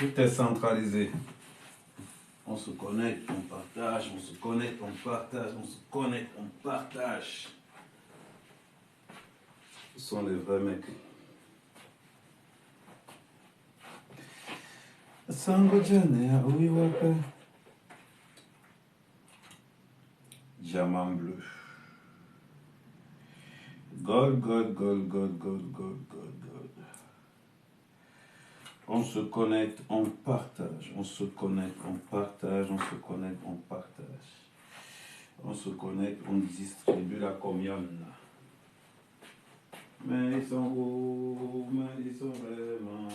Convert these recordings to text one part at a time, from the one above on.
Tout est centralisé. On se connecte, on partage, on se connecte, on partage, on se connecte, on partage. Ce sont les vrais mecs. Sango Jane, oui, ouais. Diamant bleu. Gold, gold, gold, gold, gold, gold, gold, gold. On se connecte, on partage. On se connecte, on partage. On se connecte, on partage. On se connecte, on distribue la communion. Mais ils sont beaux, mais ils sont vraiment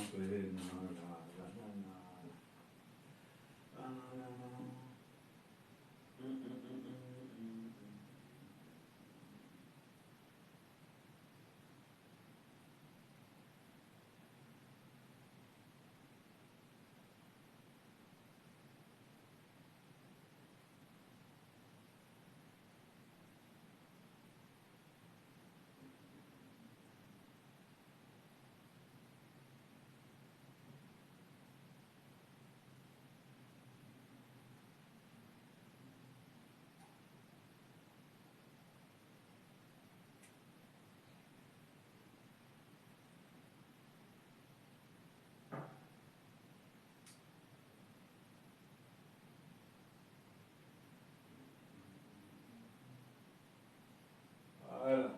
voilà.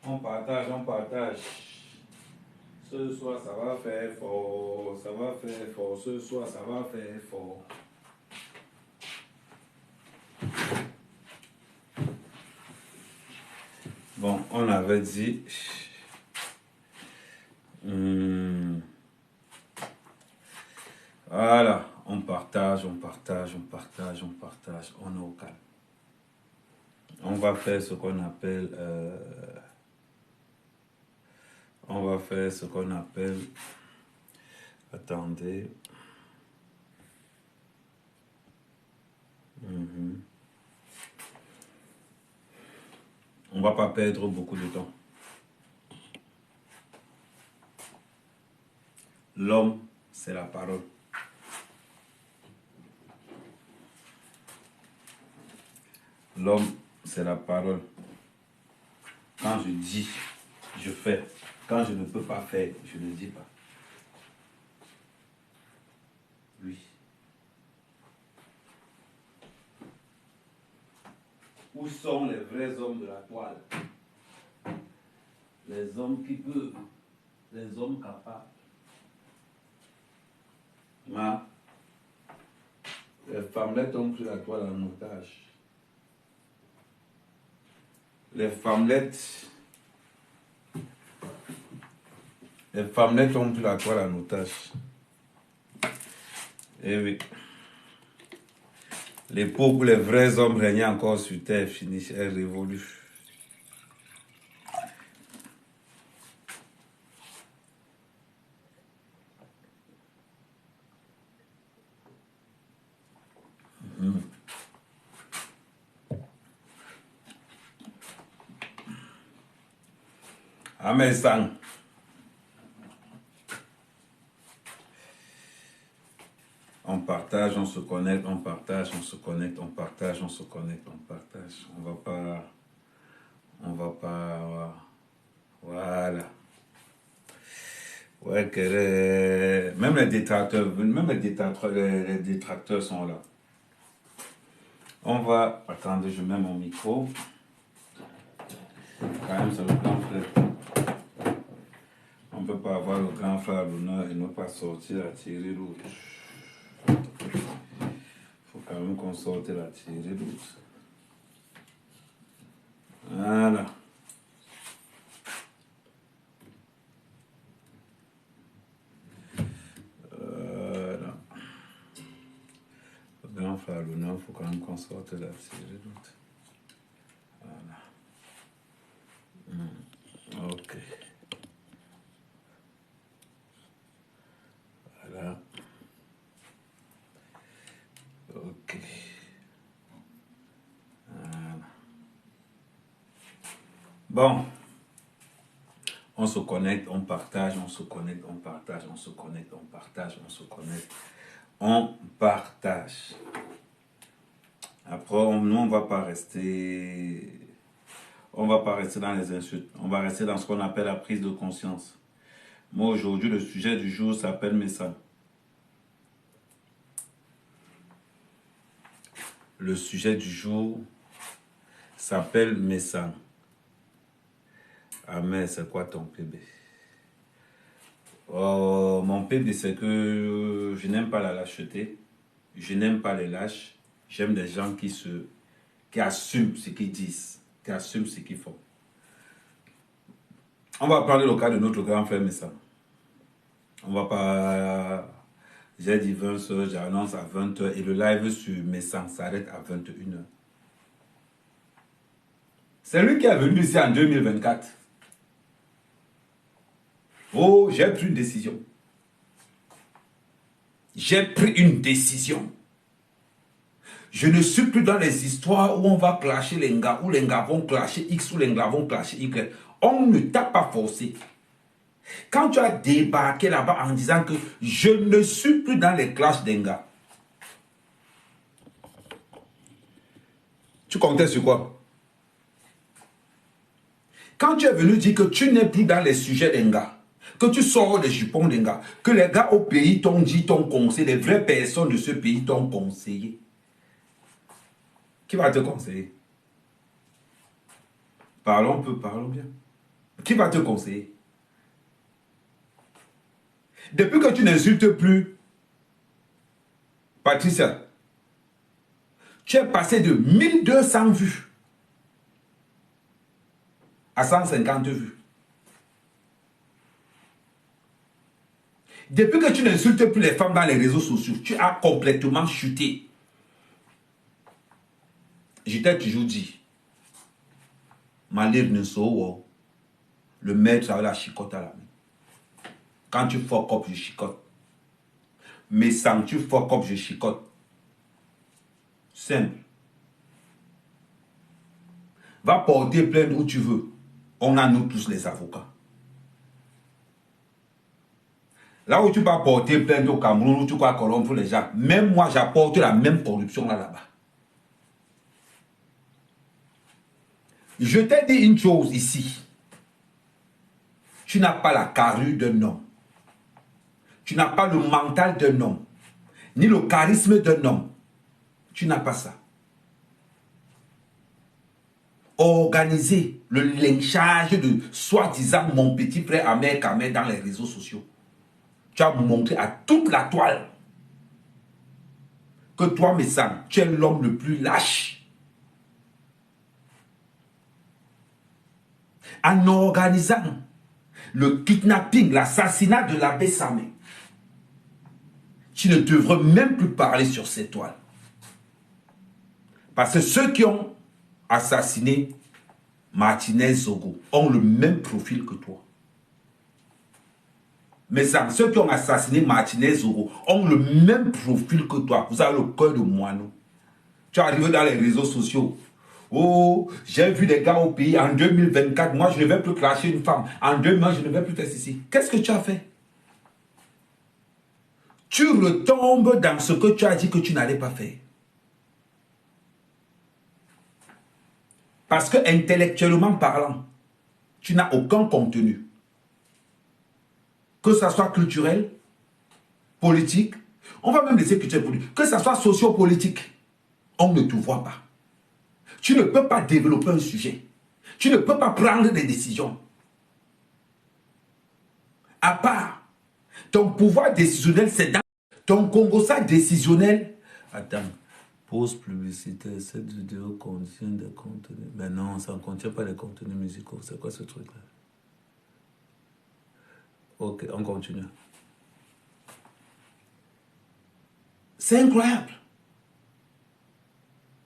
On partage, on partage. Ce soir, ça va faire fort, ça va faire fort. Ce soir, ça va faire fort. Bon, on avait dit... Voilà, on partage, on partage, on partage, on partage. On est au calme. On va faire ce qu'on appelle... on va faire ce qu'on appelle... Attendez. On va pas perdre beaucoup de temps. L'homme, c'est la parole. L'homme, c'est la parole. Quand je dis, je fais. Quand je ne peux pas faire, je ne dis pas. Oui. Où sont les vrais hommes de la toile? Les hommes qui peuvent, les hommes capables. Les femmelettes ont pris la toile en otage. Les femmelettes ont pris la toile en otage. Eh oui. L'époque où les vrais hommes régnaient encore sur terre finie, est révolue. Amen sang. On partage, on se connecte, on partage, on se connecte, on partage, on se connecte, on partage. On va pas, voilà. Ouais, même les détracteurs sont là. On va, attendez, je mets mon micro. Quand même, c'est le grand frère. On ne peut pas avoir le grand frère à l'honneur et ne pas sortir la tirée rouge. Il faut quand même qu'on sorte la tirée rouge. Voilà. Voilà. Le grand frère à l'honneur, il faut quand même qu'on sorte la tirée rouge. Voilà. Ok. Voilà. Ok. Voilà. Bon. On se connecte, on partage, on se connecte, on partage, on se connecte, on partage, on se connecte, on partage. Après, nous, on ne va pas rester... On ne va pas rester dans les insultes. On va rester dans ce qu'on appelle la prise de conscience. Moi, aujourd'hui, le sujet du jour s'appelle Messang. Le sujet du jour s'appelle Messang. Ah mais c'est quoi ton PB? Oh, mon PB, c'est que je n'aime pas la lâcheté. Je n'aime pas les lâches. J'aime des gens qui assument ce qu'ils disent, qui assument ce qu'ils font. On va parler le cas de notre grand frère Messang. On va pas... J'ai dit 20h, j'annonce à 20h et le live sur Messang s'arrête à 21h. C'est lui qui est venu ici en 2024. Oh, j'ai pris une décision. J'ai pris une décision. Je ne suis plus dans les histoires où on va clasher les gars, où les gars vont clasher X, où les gars vont clasher Y. On ne t'a pas forcé. Quand tu as débarqué là-bas en disant que je ne suis plus dans les clashs des gars, tu comptais sur quoi? Quand tu es venu dire que tu n'es plus dans les sujets des gars, que tu sors des jupons des gars, que les gars au pays t'ont dit, t'ont conseillé, les vraies personnes de ce pays t'ont conseillé. Qui va te conseiller? Parlons peu, parlons bien. Qui va te conseiller? Depuis que tu n'insultes plus Patricia, tu es passé de 1200 vues à 150 vues. Depuis que tu n'insultes plus les femmes dans les réseaux sociaux, tu as complètement chuté. Je t'ai toujours dit, Malir Neso, le maître a la chicotte à la main. Quand tu fuck up, je chicote. Mais sans tu fuck up, je chicote. Simple. Va porter plainte où tu veux. On a nous tous les avocats. Là où tu vas porter plainte au Cameroun, où tu vas corrompre les gens, même moi j'apporte la même corruption là-bas. Je t'ai dit une chose ici. Tu n'as pas la carrure d'un homme. Tu n'as pas le mental d'un homme. Ni le charisme d'un homme. Tu n'as pas ça. Organiser le lynchage de soi-disant mon petit frère Ahmed Kamel dans les réseaux sociaux. Tu as montré à toute la toile que toi, Messang, tu es l'homme le plus lâche. En organisant le kidnapping, l'assassinat de l'abbé Samé, tu ne devrais même plus parler sur ces toiles. Parce que ceux qui ont assassiné Martinez Zogo ont le même profil que toi. Mais ça, ceux qui ont assassiné Martinez Zogo ont le même profil que toi. Vous avez le cœur de moineau. Tu arrives dans les réseaux sociaux. Oh, j'ai vu des gars au pays en 2024. Moi, je ne vais plus clasher une femme. En 2000, je ne vais plus faire ceci. Qu'est-ce que tu as fait? Tu retombes dans ce que tu as dit que tu n'allais pas faire. Parce que intellectuellement parlant, tu n'as aucun contenu. Que ça soit culturel, politique, on va même laisser culturel politique, que ça soit socio-politique, on ne te voit pas. Tu ne peux pas développer un sujet. Tu ne peux pas prendre des décisions. À part, ton pouvoir décisionnel, c'est dans ton Congo-ça décisionnel. Attends. Pause publicitaire, cette vidéo contient des contenus. Mais non, ça ne contient pas les contenus musicaux. C'est quoi ce truc-là? Ok, on continue. C'est incroyable.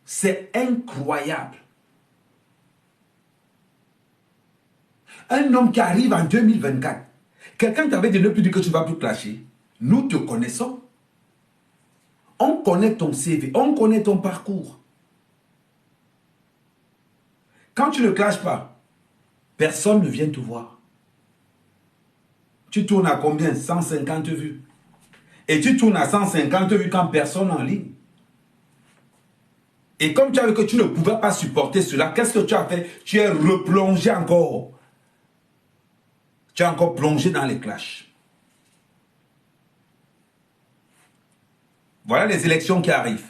C'est incroyable. Un homme qui arrive en 2024, quelqu'un t'avait dit ne plus dire que tu ne vas plus clasher. Nous te connaissons. On connaît ton CV, on connaît ton parcours. Quand tu ne clashes pas, personne ne vient te voir. Tu tournes à combien? 150 vues. Et tu tournes à 150 vues quand personne en ligne. Et comme tu as vu que tu ne pouvais pas supporter cela, qu'est-ce que tu as fait? Tu es replongé encore. Tu es encore plongé dans les clashs. Voilà les élections qui arrivent.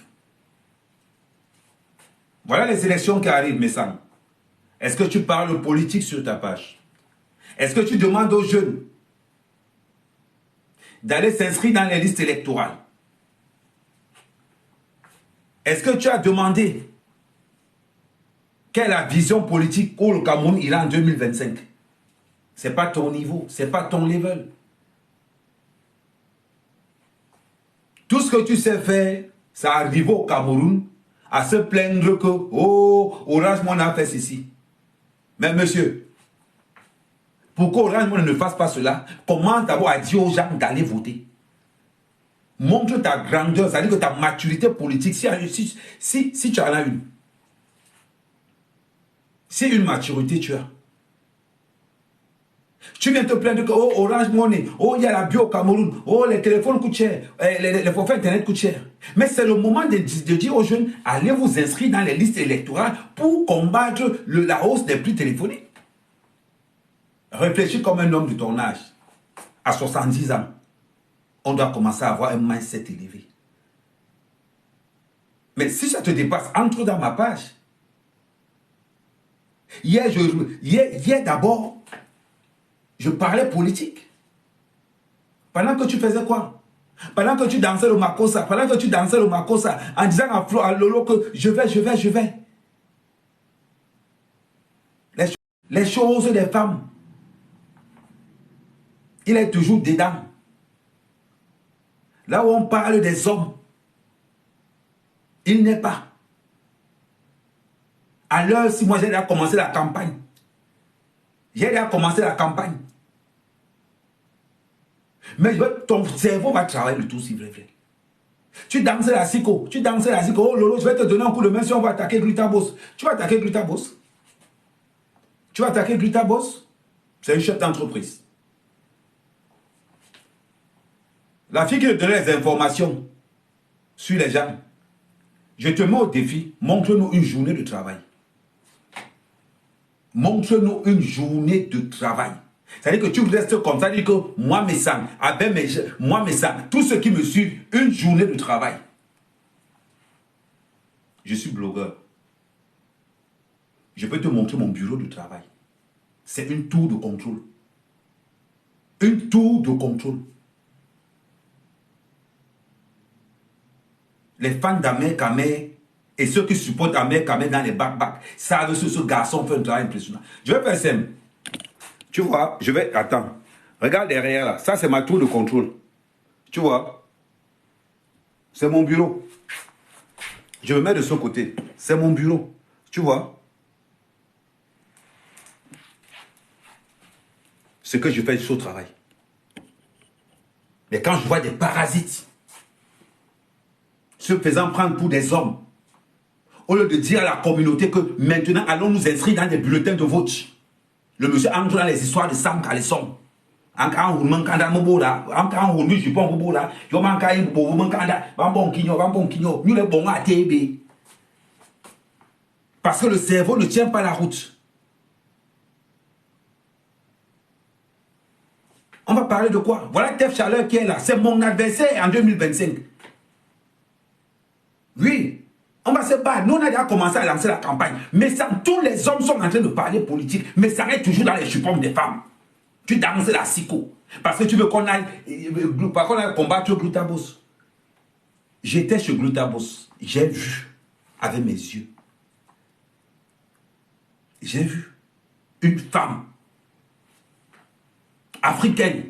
Voilà les élections qui arrivent, mes Sam. Est-ce que tu parles politique sur ta page? Est-ce que tu demandes aux jeunes d'aller s'inscrire dans les listes électorales? Est-ce que tu as demandé quelle est la vision politique où le Cameroun ira en 2025? Ce n'est pas ton niveau, ce n'est pas ton level. Tout ce que tu sais faire, c'est arriver au Cameroun à se plaindre que, oh, Orange Money a fait ceci. Mais monsieur, pourquoi Orange Money ne fasse pas cela? Comment d'abord à dire aux gens d'aller voter? Montre ta grandeur, c'est-à-dire que ta maturité politique, si tu en as une. Si une maturité tu as. Tu viens te plaindre que, oh, Orange Money, oh, il y a la bio au Cameroun, oh, les téléphones coûtent cher, les forfaits internet coûtent cher. Mais c'est le moment de dire aux jeunes, allez vous inscrire dans les listes électorales pour combattre la hausse des prix téléphoniques. Réfléchis comme un homme de ton âge. À 70 ans, on doit commencer à avoir un mindset élevé. Mais si ça te dépasse, entre dans ma page. Hier d'abord, je parlais politique. Pendant que tu faisais quoi? Pendant que tu dansais le Makossa, en disant à Lolo que je vais. Les choses des femmes, il est toujours dedans. Là où on parle des hommes, il n'est pas. À l'heure, si moi j'ai déjà commencé la campagne, mais ton cerveau va travailler le tout si vrai. Tu danses la psycho, oh Lolo, je vais te donner un coup de main si on va attaquer Glutaboss. Tu vas attaquer Glutaboss? C'est une chef d'entreprise. La fille qui te donnait les informations sur les gens, je te mets au défi, montre-nous une journée de travail. Montre-nous une journée de travail. C'est-à-dire que tu restes comme ça, dire que moi, mes sangs, tous ceux qui me suivent, une journée de travail. Je suis blogueur. Je peux te montrer mon bureau de travail. C'est une tour de contrôle. Une tour de contrôle. Les fans d'Ahmed Kamé et ceux qui supportent Ahmed Kamé dans les back savent que ce garçon fait un travail impressionnant. Je vais faire simple. Tu vois, attends. Regarde derrière là. Ça, c'est ma tour de contrôle. Tu vois. C'est mon bureau. Je me mets de ce côté. C'est mon bureau. Tu vois. Ce que je fais au travail. Mais quand je vois des parasites se faisant prendre pour des hommes, au lieu de dire à la communauté que maintenant allons nous inscrire dans des bulletins de vote, le monsieur entre dans les histoires de Sam Calisson. En cas où on kanda mobola, en cas où on lui jupon mobola, yo manka yi bobo mankanda, bambon kinyo, nous les bons à TB. Parce que le cerveau ne tient pas la route. On va parler de quoi? Voilà Tef Chaleur qui est là. C'est mon adversaire en 2025. Oui. On va se battre. Nous, on a déjà commencé à lancer la campagne. Mais ça, tous les hommes sont en train de parler politique. Mais ça reste toujours dans les jupons des femmes. Tu danses la psycho. Parce que tu veux qu'on aille combattre Glutaboss. J'étais chez Glutaboss. J'ai vu avec mes yeux. J'ai vu une femme africaine,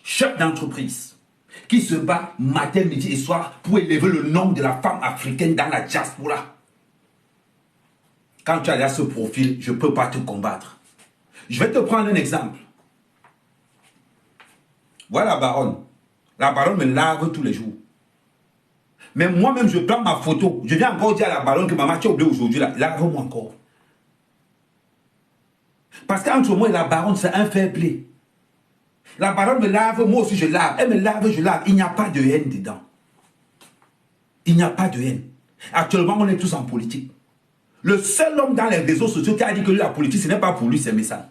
chef d'entreprise, qui se bat matin, midi et soir pour élever le nombre de la femme africaine dans la diaspora. Quand tu as ce profil, je ne peux pas te combattre. Je vais te prendre un exemple. Voilà la baronne. La baronne me lave tous les jours. Mais moi-même, je prends ma photo. Je viens encore dire à la baronne que maman, tu as oublié aujourd'hui, lave-moi encore. Parce qu'entre moi et la baronne, c'est un fair play. La parole me lave, moi aussi je lave. Elle me lave, je lave. Il n'y a pas de haine dedans. Il n'y a pas de haine. Actuellement, on est tous en politique. Le seul homme dans les réseaux sociaux qui a dit que la politique, ce n'est pas pour lui, c'est Messal.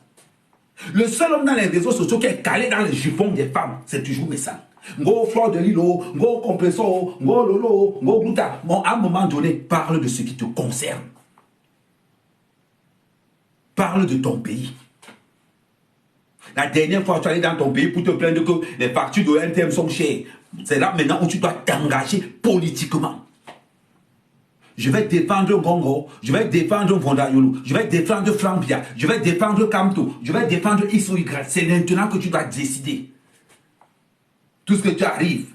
Le seul homme dans les réseaux sociaux qui est calé dans les jupons des femmes, c'est toujours Messal. Ngo fleur de lilo, ngo compressor, ngo lolo, ngo gluta. Bon, à un moment donné, parle de ce qui te concerne. Parle de ton pays. La dernière fois, tu es allé dans ton pays pour te plaindre que les factures de NTM sont chères. C'est là maintenant où tu dois t'engager politiquement. Je vais défendre Gongo, je vais défendre Vondayolo, je vais défendre Flambia, je vais défendre Kamto, je vais défendre X ou Y. C'est maintenant que tu dois décider. Tout ce que tu arrives,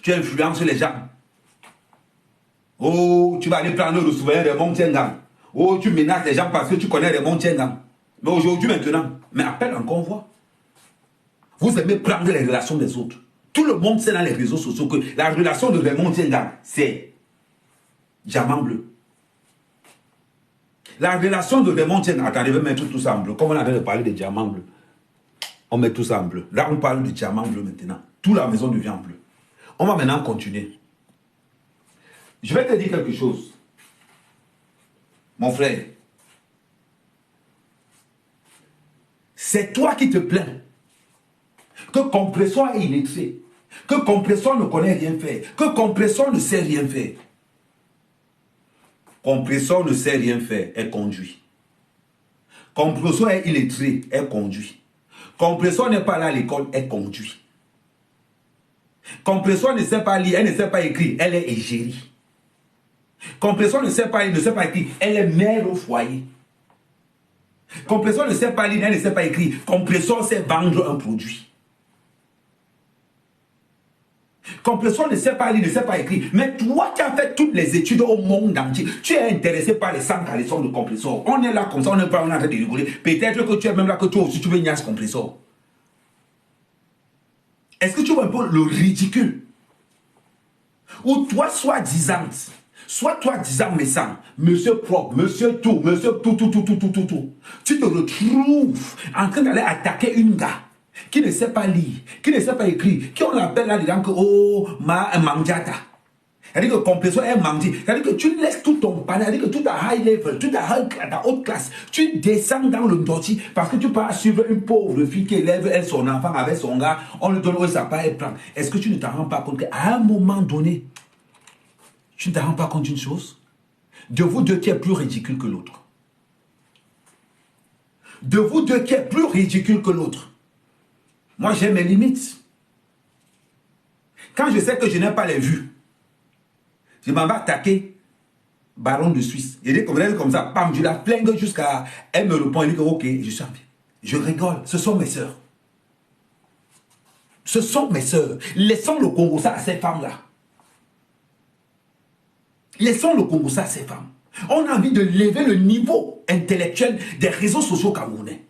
tu influences les gens. Oh, tu vas aller prendre le souvenir de Montengang. Oh, tu menaces les gens parce que tu connais les Montengang. Mais aujourd'hui, maintenant, mais appelle en convoi. Vous aimez prendre les relations des autres. Tout le monde sait dans les réseaux sociaux que la relation de Raymond Tiengang, c'est diamant bleu. La relation de Raymond Tiengang, attendez, je vais mettre tout ça en bleu. Comme on avait de parler de diamant bleu. On met tout ça en bleu. Là, on parle de diamant bleu maintenant. Toute la maison devient en bleu. On va maintenant continuer. Je vais te dire quelque chose. Mon frère. C'est toi qui te plains que Compressor est illettré, que Compressor ne connaît rien faire, que Compressor ne sait rien faire. Compressor ne sait rien faire, est conduit. Compressor est illettré, est conduit. Compressor n'est pas là à l'école, est conduit. Compressor ne sait pas lire, elle ne sait pas écrire, elle est égérie. Compressor ne sait pas lire, ne sait pas écrire, elle est mère au foyer. Compressor ne sait pas lire, elle ne sait pas écrire. Compressor sait vendre un produit. Compressor ne sait pas lire, ne sait pas écrire. Mais toi qui as fait toutes les études au monde entier, tu es intéressé par les 100 leçons de Compressor. On est là comme ça, on est pas en train de rigoler. Peut-être que tu es même là que toi aussi tu veux niaise Compressor. Est-ce que tu vois un peu le ridicule? Ou toi, soi-disant, Messal, monsieur propre, monsieur tout. Tu te retrouves en train d'aller attaquer une gars qui ne sait pas lire, qui ne sait pas écrire, qui on appelle là-dedans que oh, mandiata. C'est-à-dire que Compressor est mandi. C'est-à-dire que tu laisses tout ton panel, c'est-à-dire que tout ta high level, toute ta haute classe, tu descends dans le doti parce que tu pars suivre une pauvre fille qui élève elle son enfant avec son gars, on lui donne où ça part, elle prend. Est-ce que tu ne t'en rends pas compte qu'à un moment donné, tu ne te rends pas compte d'une chose? De vous deux qui est plus ridicule que l'autre. De vous deux qui est plus ridicule que l'autre. Moi, j'ai mes limites. Quand je sais que je n'ai pas les vues, je m'en vais attaquer Baron de Suisse. Il est comme ça, bam, je la flingue jusqu'à... Elle me répond, elle dit que ok, je suis en vie. Je rigole, ce sont mes sœurs. Ce sont mes sœurs. Laissons le Congo ça à ces femmes-là. Laissons le Congo ça à ces femmes. On a envie de lever le niveau intellectuel des réseaux sociaux camerounais.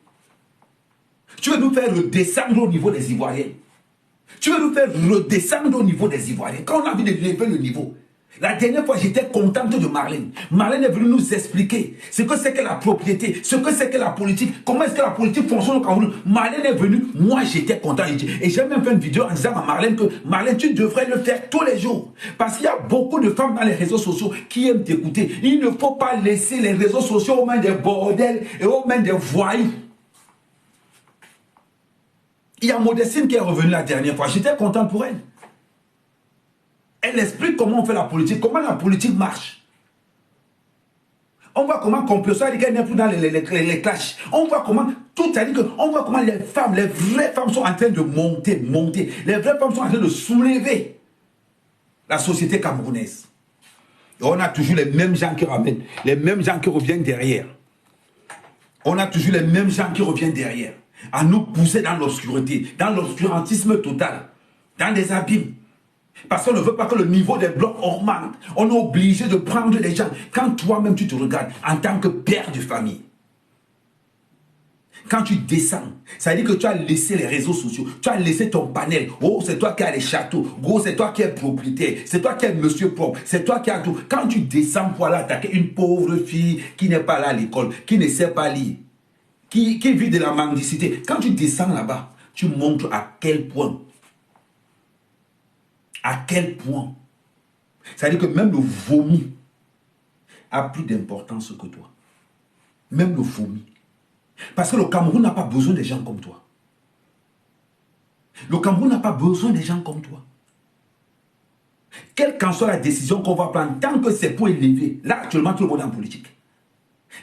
Tu veux nous faire redescendre au niveau des Ivoiriens. Tu veux nous faire redescendre au niveau des Ivoiriens. Quand on a envie de lever le niveau. La dernière fois, j'étais contente de Marlène. Marlène est venue nous expliquer ce que c'est que la propriété, ce que c'est que la politique, comment est-ce que la politique fonctionne au Cameroun. Marlène est venue, moi j'étais content. Et j'ai même fait une vidéo en disant à Marlène que Marlène, tu devrais le faire tous les jours. Parce qu'il y a beaucoup de femmes dans les réseaux sociaux qui aiment t'écouter. Il ne faut pas laisser les réseaux sociaux aux mains des bordels et aux mains des voyous. Il y a Modestine qui est revenue la dernière fois. J'étais content pour elle. Elle explique comment on fait la politique, comment la politique marche. On voit comment Compressor dit qu'elle n'est plus dans les clashs. On voit comment, tout a dit que, on voit comment les femmes, les vraies femmes sont en train de monter. Les vraies femmes sont en train de soulever la société camerounaise. Et on a toujours les mêmes gens qui ramènent, les mêmes gens qui reviennent derrière. On a toujours les mêmes gens qui reviennent derrière. À nous pousser dans l'obscurité, dans l'obscurantisme total, dans des abîmes. Parce qu'on ne veut pas que le niveau des blocs augmente. On est obligé de prendre les gens. Quand toi-même tu te regardes en tant que père de famille, quand tu descends, ça veut dire que tu as laissé les réseaux sociaux, tu as laissé ton panel. Oh, c'est toi qui as les châteaux. Gros, c'est toi qui es propriétaire. C'est toi qui es monsieur propre. C'est toi qui as tout. Quand tu descends pour aller attaquer une pauvre fille qui n'est pas là à l'école, qui ne sait pas lire, qui vit de la mendicité, quand tu descends là-bas, tu montres à quel point. À quel point. C'est-à-dire que même le vomi a plus d'importance que toi. Même le vomi. Parce que le Cameroun n'a pas besoin des gens comme toi. Le Cameroun n'a pas besoin des gens comme toi. Quelle qu'en soit la décision qu'on va prendre, tant que c'est pour élever, là actuellement tout le monde est en politique.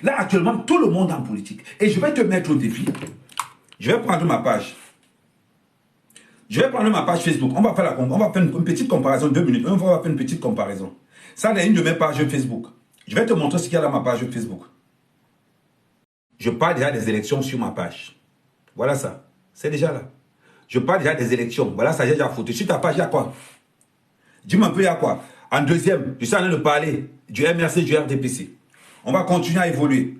Là actuellement tout le monde est en politique. Et je vais te mettre au défi. Je vais prendre ma page. Je vais prendre ma page Facebook. On va faire une petite comparaison, 2 minutes. On va faire une petite comparaison. Ça, c'est une de mes pages Facebook. Je vais te montrer ce qu'il y a dans ma page Facebook. Je parle déjà des élections sur ma page. Voilà ça. C'est déjà là. Je parle déjà des élections. Voilà ça, j'ai déjà foutu. Sur ta page, il y a quoi? Dis-moi un peu, il y a quoi? En deuxième, je suis en train de parler du MRC, du RDPC. On va continuer à évoluer.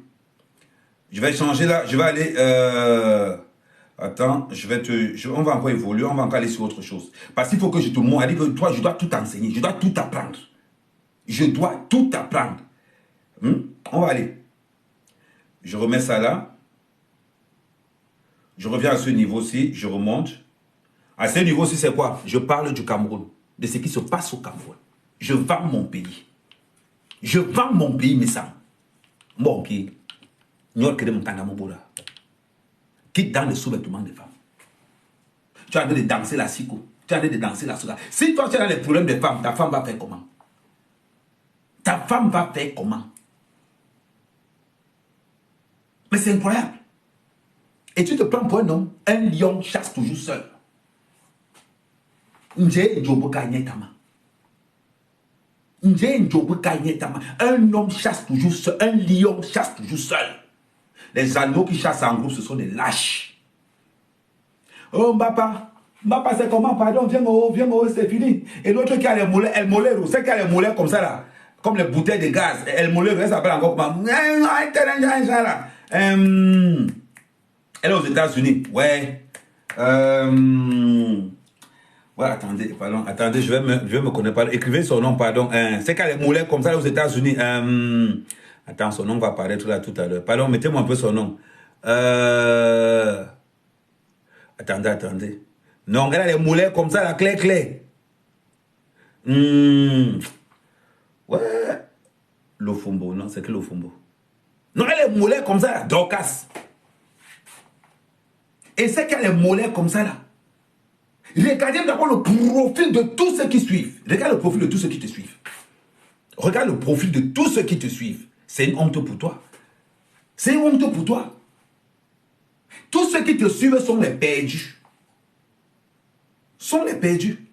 Je vais changer là. Je vais aller... Attends, on va encore évoluer. On va encore aller sur autre chose. Parce qu'il faut que je te montre. Elle dit que toi, je dois tout enseigner. Je dois tout apprendre. Je dois tout apprendre. On va aller. Je remets ça là. Je reviens à ce niveau-ci. Je remonte. À ce niveau-ci, c'est quoi? Je parle du Cameroun. De ce qui se passe au Cameroun. Je vends mon pays. Je vends mon pays, mais ça. Bon, ok. Quitte dans les sous-vêtements des femmes. Tu as envie de danser la siko. Tu as envie de danser la soga. Si toi tu as les problèmes des femmes, ta femme va faire comment? Ta femme va faire comment? Mais c'est incroyable. Et tu te prends pour un homme. Un lion chasse toujours seul. Un homme chasse toujours seul. Un lion chasse toujours seul. Les animaux qui chassent en groupe, ce sont des lâches. Oh, Mbapa, c'est comment? Pardon, viens, c'est fini. Et l'autre qui a les mollets, El Molero, c'est qui a les mollets comme ça là, comme les bouteilles de gaz. El Molero, elle s'appelle encore comment? Elle est aux États-Unis. Ouais. Ouais, attendez, je vais me connaître pas. Écrivez son nom, pardon. C'est qui a les mollets comme ça aux États-Unis. Attends, son nom va apparaître là tout à l'heure. Pardon, mettez-moi un peu son nom. Attendez. Non, elle a les moulets comme ça, la clé. Ouais. L'Ofumbo, non, c'est que l'Ofumbo. Non, elle a les moulets comme ça, là, Dorcas. Et c'est qu'elle a les mollets comme ça, là. Regardez d'abord le profil de tous ceux qui suivent. Regarde le profil de tous ceux qui te suivent. Regarde le profil de tous ceux qui te suivent. C'est une honte pour toi. C'est une honte pour toi. Tous ceux qui te suivent sont les perdus. Sont les perdus.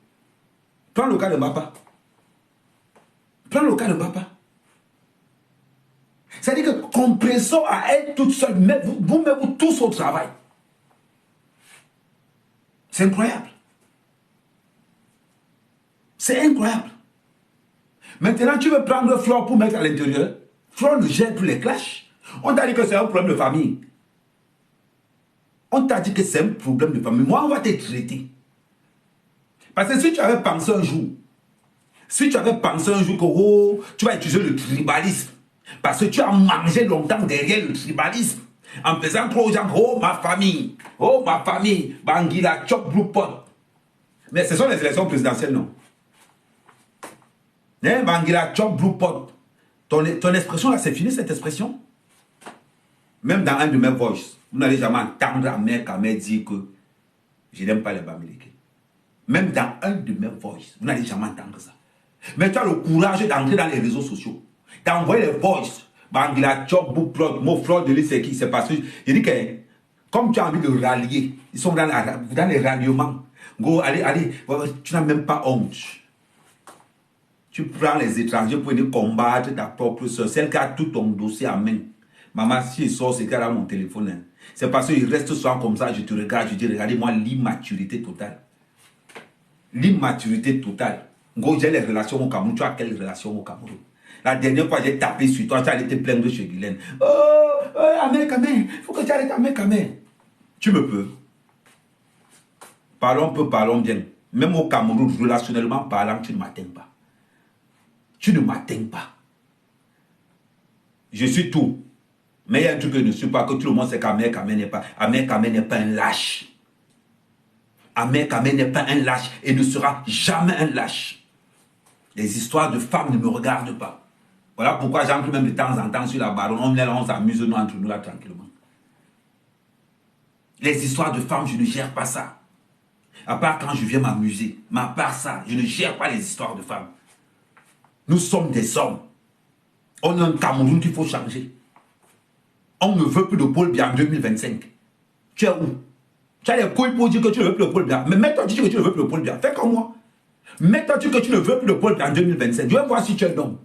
Prends le cas de Mbapa. C'est-à-dire que compression à être toute seule, vous mettez tous au travail. C'est incroyable. C'est incroyable. Maintenant, tu veux prendre Flore pour mettre à l'intérieur. Flore le gère pour les clashs. On t'a dit que c'est un problème de famille. On t'a dit que c'est un problème de famille. Moi, on va te traiter. Parce que si tu avais pensé un jour, que oh, tu vas utiliser le tribalisme, parce que tu as mangé longtemps derrière le tribalisme, en faisant trop aux gens, oh ma famille, Bangila, Chop, Blue Pot. Mais ce sont les élections présidentielles, non? Bangila, Chop, Blue Pot. Ton expression là, c'est fini cette expression? Même dans un de mes voices, vous n'allez jamais entendre Ahmed Kamel dire que je n'aime pas les Bamileke. Même dans un de mes voices, vous n'allez jamais entendre ça. Mais tu as le courage d'entrer dans les réseaux sociaux, d'envoyer les voices. Bangla, Chop, Bouplot, Moflot, de c'est qui, c'est parce que je dis que comme tu as envie de rallier, ils sont dans les ralliements. Go, allez, tu n'as même pas honte. Tu prends les étrangers pour venir combattre ta propre soeur, celle qui a tout ton dossier à main. Maman, si il sort, c'est qu'elle a mon téléphone. Hein. C'est parce qu'il reste souvent comme ça, je te regarde, je dis, regardez-moi l'immaturité totale. L'immaturité totale. Go, j'ai les relations au Cameroun. Tu as quelles relations au Cameroun? La dernière fois, j'ai tapé sur toi, tu as été plein de chez Guylaine. Oh, Ahmed Kamel, il faut que tu arrêtes Ahmed Kamel. Tu me peux. Parlons bien. Même au Cameroun, relationnellement parlant, tu ne m'atteins pas. Tu ne m'atteins pas. Je suis tout. Mais il y a un truc que je ne suis pas, que tout le monde sait qu'Ahmed Kamel n'est pas. Ahmed Kamel n'est pas un lâche. Ahmed Kamé n'est pas un lâche et ne sera jamais un lâche. Les histoires de femmes ne me regardent pas. Voilà pourquoi j'entre même de temps en temps sur la baronne. On s'amuse nous entre nous là tranquillement. Les histoires de femmes, je ne gère pas ça. À part quand je viens m'amuser. Mais à part ça, je ne gère pas les histoires de femmes. Nous sommes des hommes. On a un Cameroun qu'il faut changer. On ne veut plus de Paul Biya en 2025. Tu es où? Tu as les couilles pour dire que tu ne veux plus de Paul Biya. Mais mets-toi dire que tu ne veux plus de Paul Biya. Fais comme moi. Mets-toi dire que tu ne veux plus de Paul Biya en 2025. Je vais voir si tu es un homme.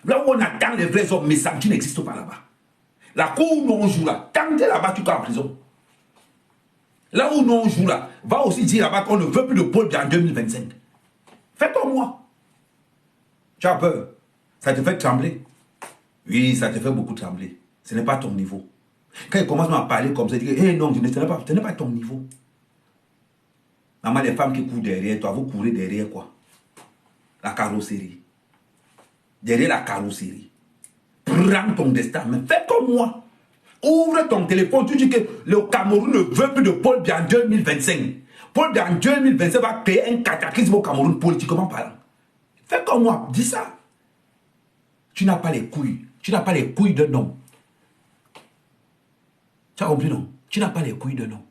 Là où on attend les vrais hommes, mais ça, tu n'existes pas là-bas. La cour où on joue là, tant que tu es là-bas, tu es en prison. Là où on joue là, va aussi dire là-bas qu'on ne veut plus de Paul Biya en 2025. Fais comme moi. Tu as peur. Ça te fait trembler. Oui, ça te fait beaucoup trembler. Ce n'est pas ton niveau. Quand il commence à parler comme ça, il dit que non, ce n'est pas ton niveau. Maman, les femmes qui courent derrière toi, vous courez derrière quoi? La carrosserie. Derrière la carrosserie. Prends ton destin, mais fais comme moi. Ouvre ton téléphone, tu dis que le Cameroun ne veut plus de Paul Biya en 2025. Paul Biya en 2025 va créer un cataclysme au Cameroun politiquement parlant. Fais comme moi, dis ça. Tu n'as pas les couilles. Tu n'as pas les couilles d'un homme. Tu as compris, non? Tu n'as pas les couilles d'un homme.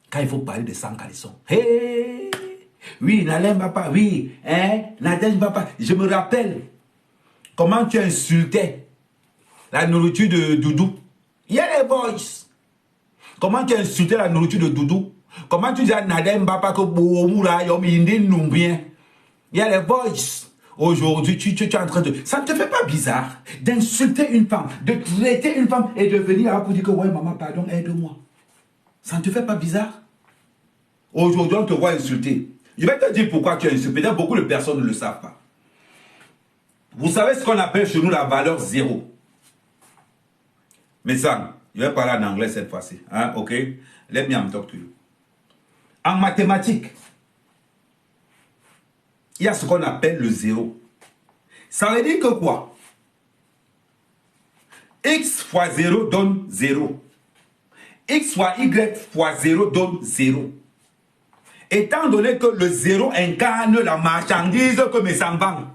Quand il faut parler de sang caleçon. Hey! Oui, Nalem va pas. Oui, hein? Nadège va pas. Je me rappelle comment tu insultais la nourriture de Doudou. Il y a les voices. Comment tu insultais la nourriture de Doudou? Comment tu dis à Nadège va pas que Boumura Yomi Indine nous bien? Il y a les voices. Aujourd'hui, tu es en train de... Ça ne te fait pas bizarre d'insulter une femme, de traiter une femme et de venir là pour dire que ouais, maman, pardon, aide-moi. Ça ne te fait pas bizarre? Aujourd'hui, on te voit insulter. Je vais te dire pourquoi tu as insulté. Peut-être beaucoup de personnes ne le savent pas. Vous savez ce qu'on appelle chez nous la valeur zéro. Mais ça, je vais parler en anglais cette fois-ci. Hein? Ok? Let me talk to you. En mathématiques, il y a ce qu'on appelle le zéro. Ça veut dire que quoi? X fois 0 donne 0. X fois Y fois 0 donne 0. Étant donné que le 0 incarne la marchandise que mes enfants vendent,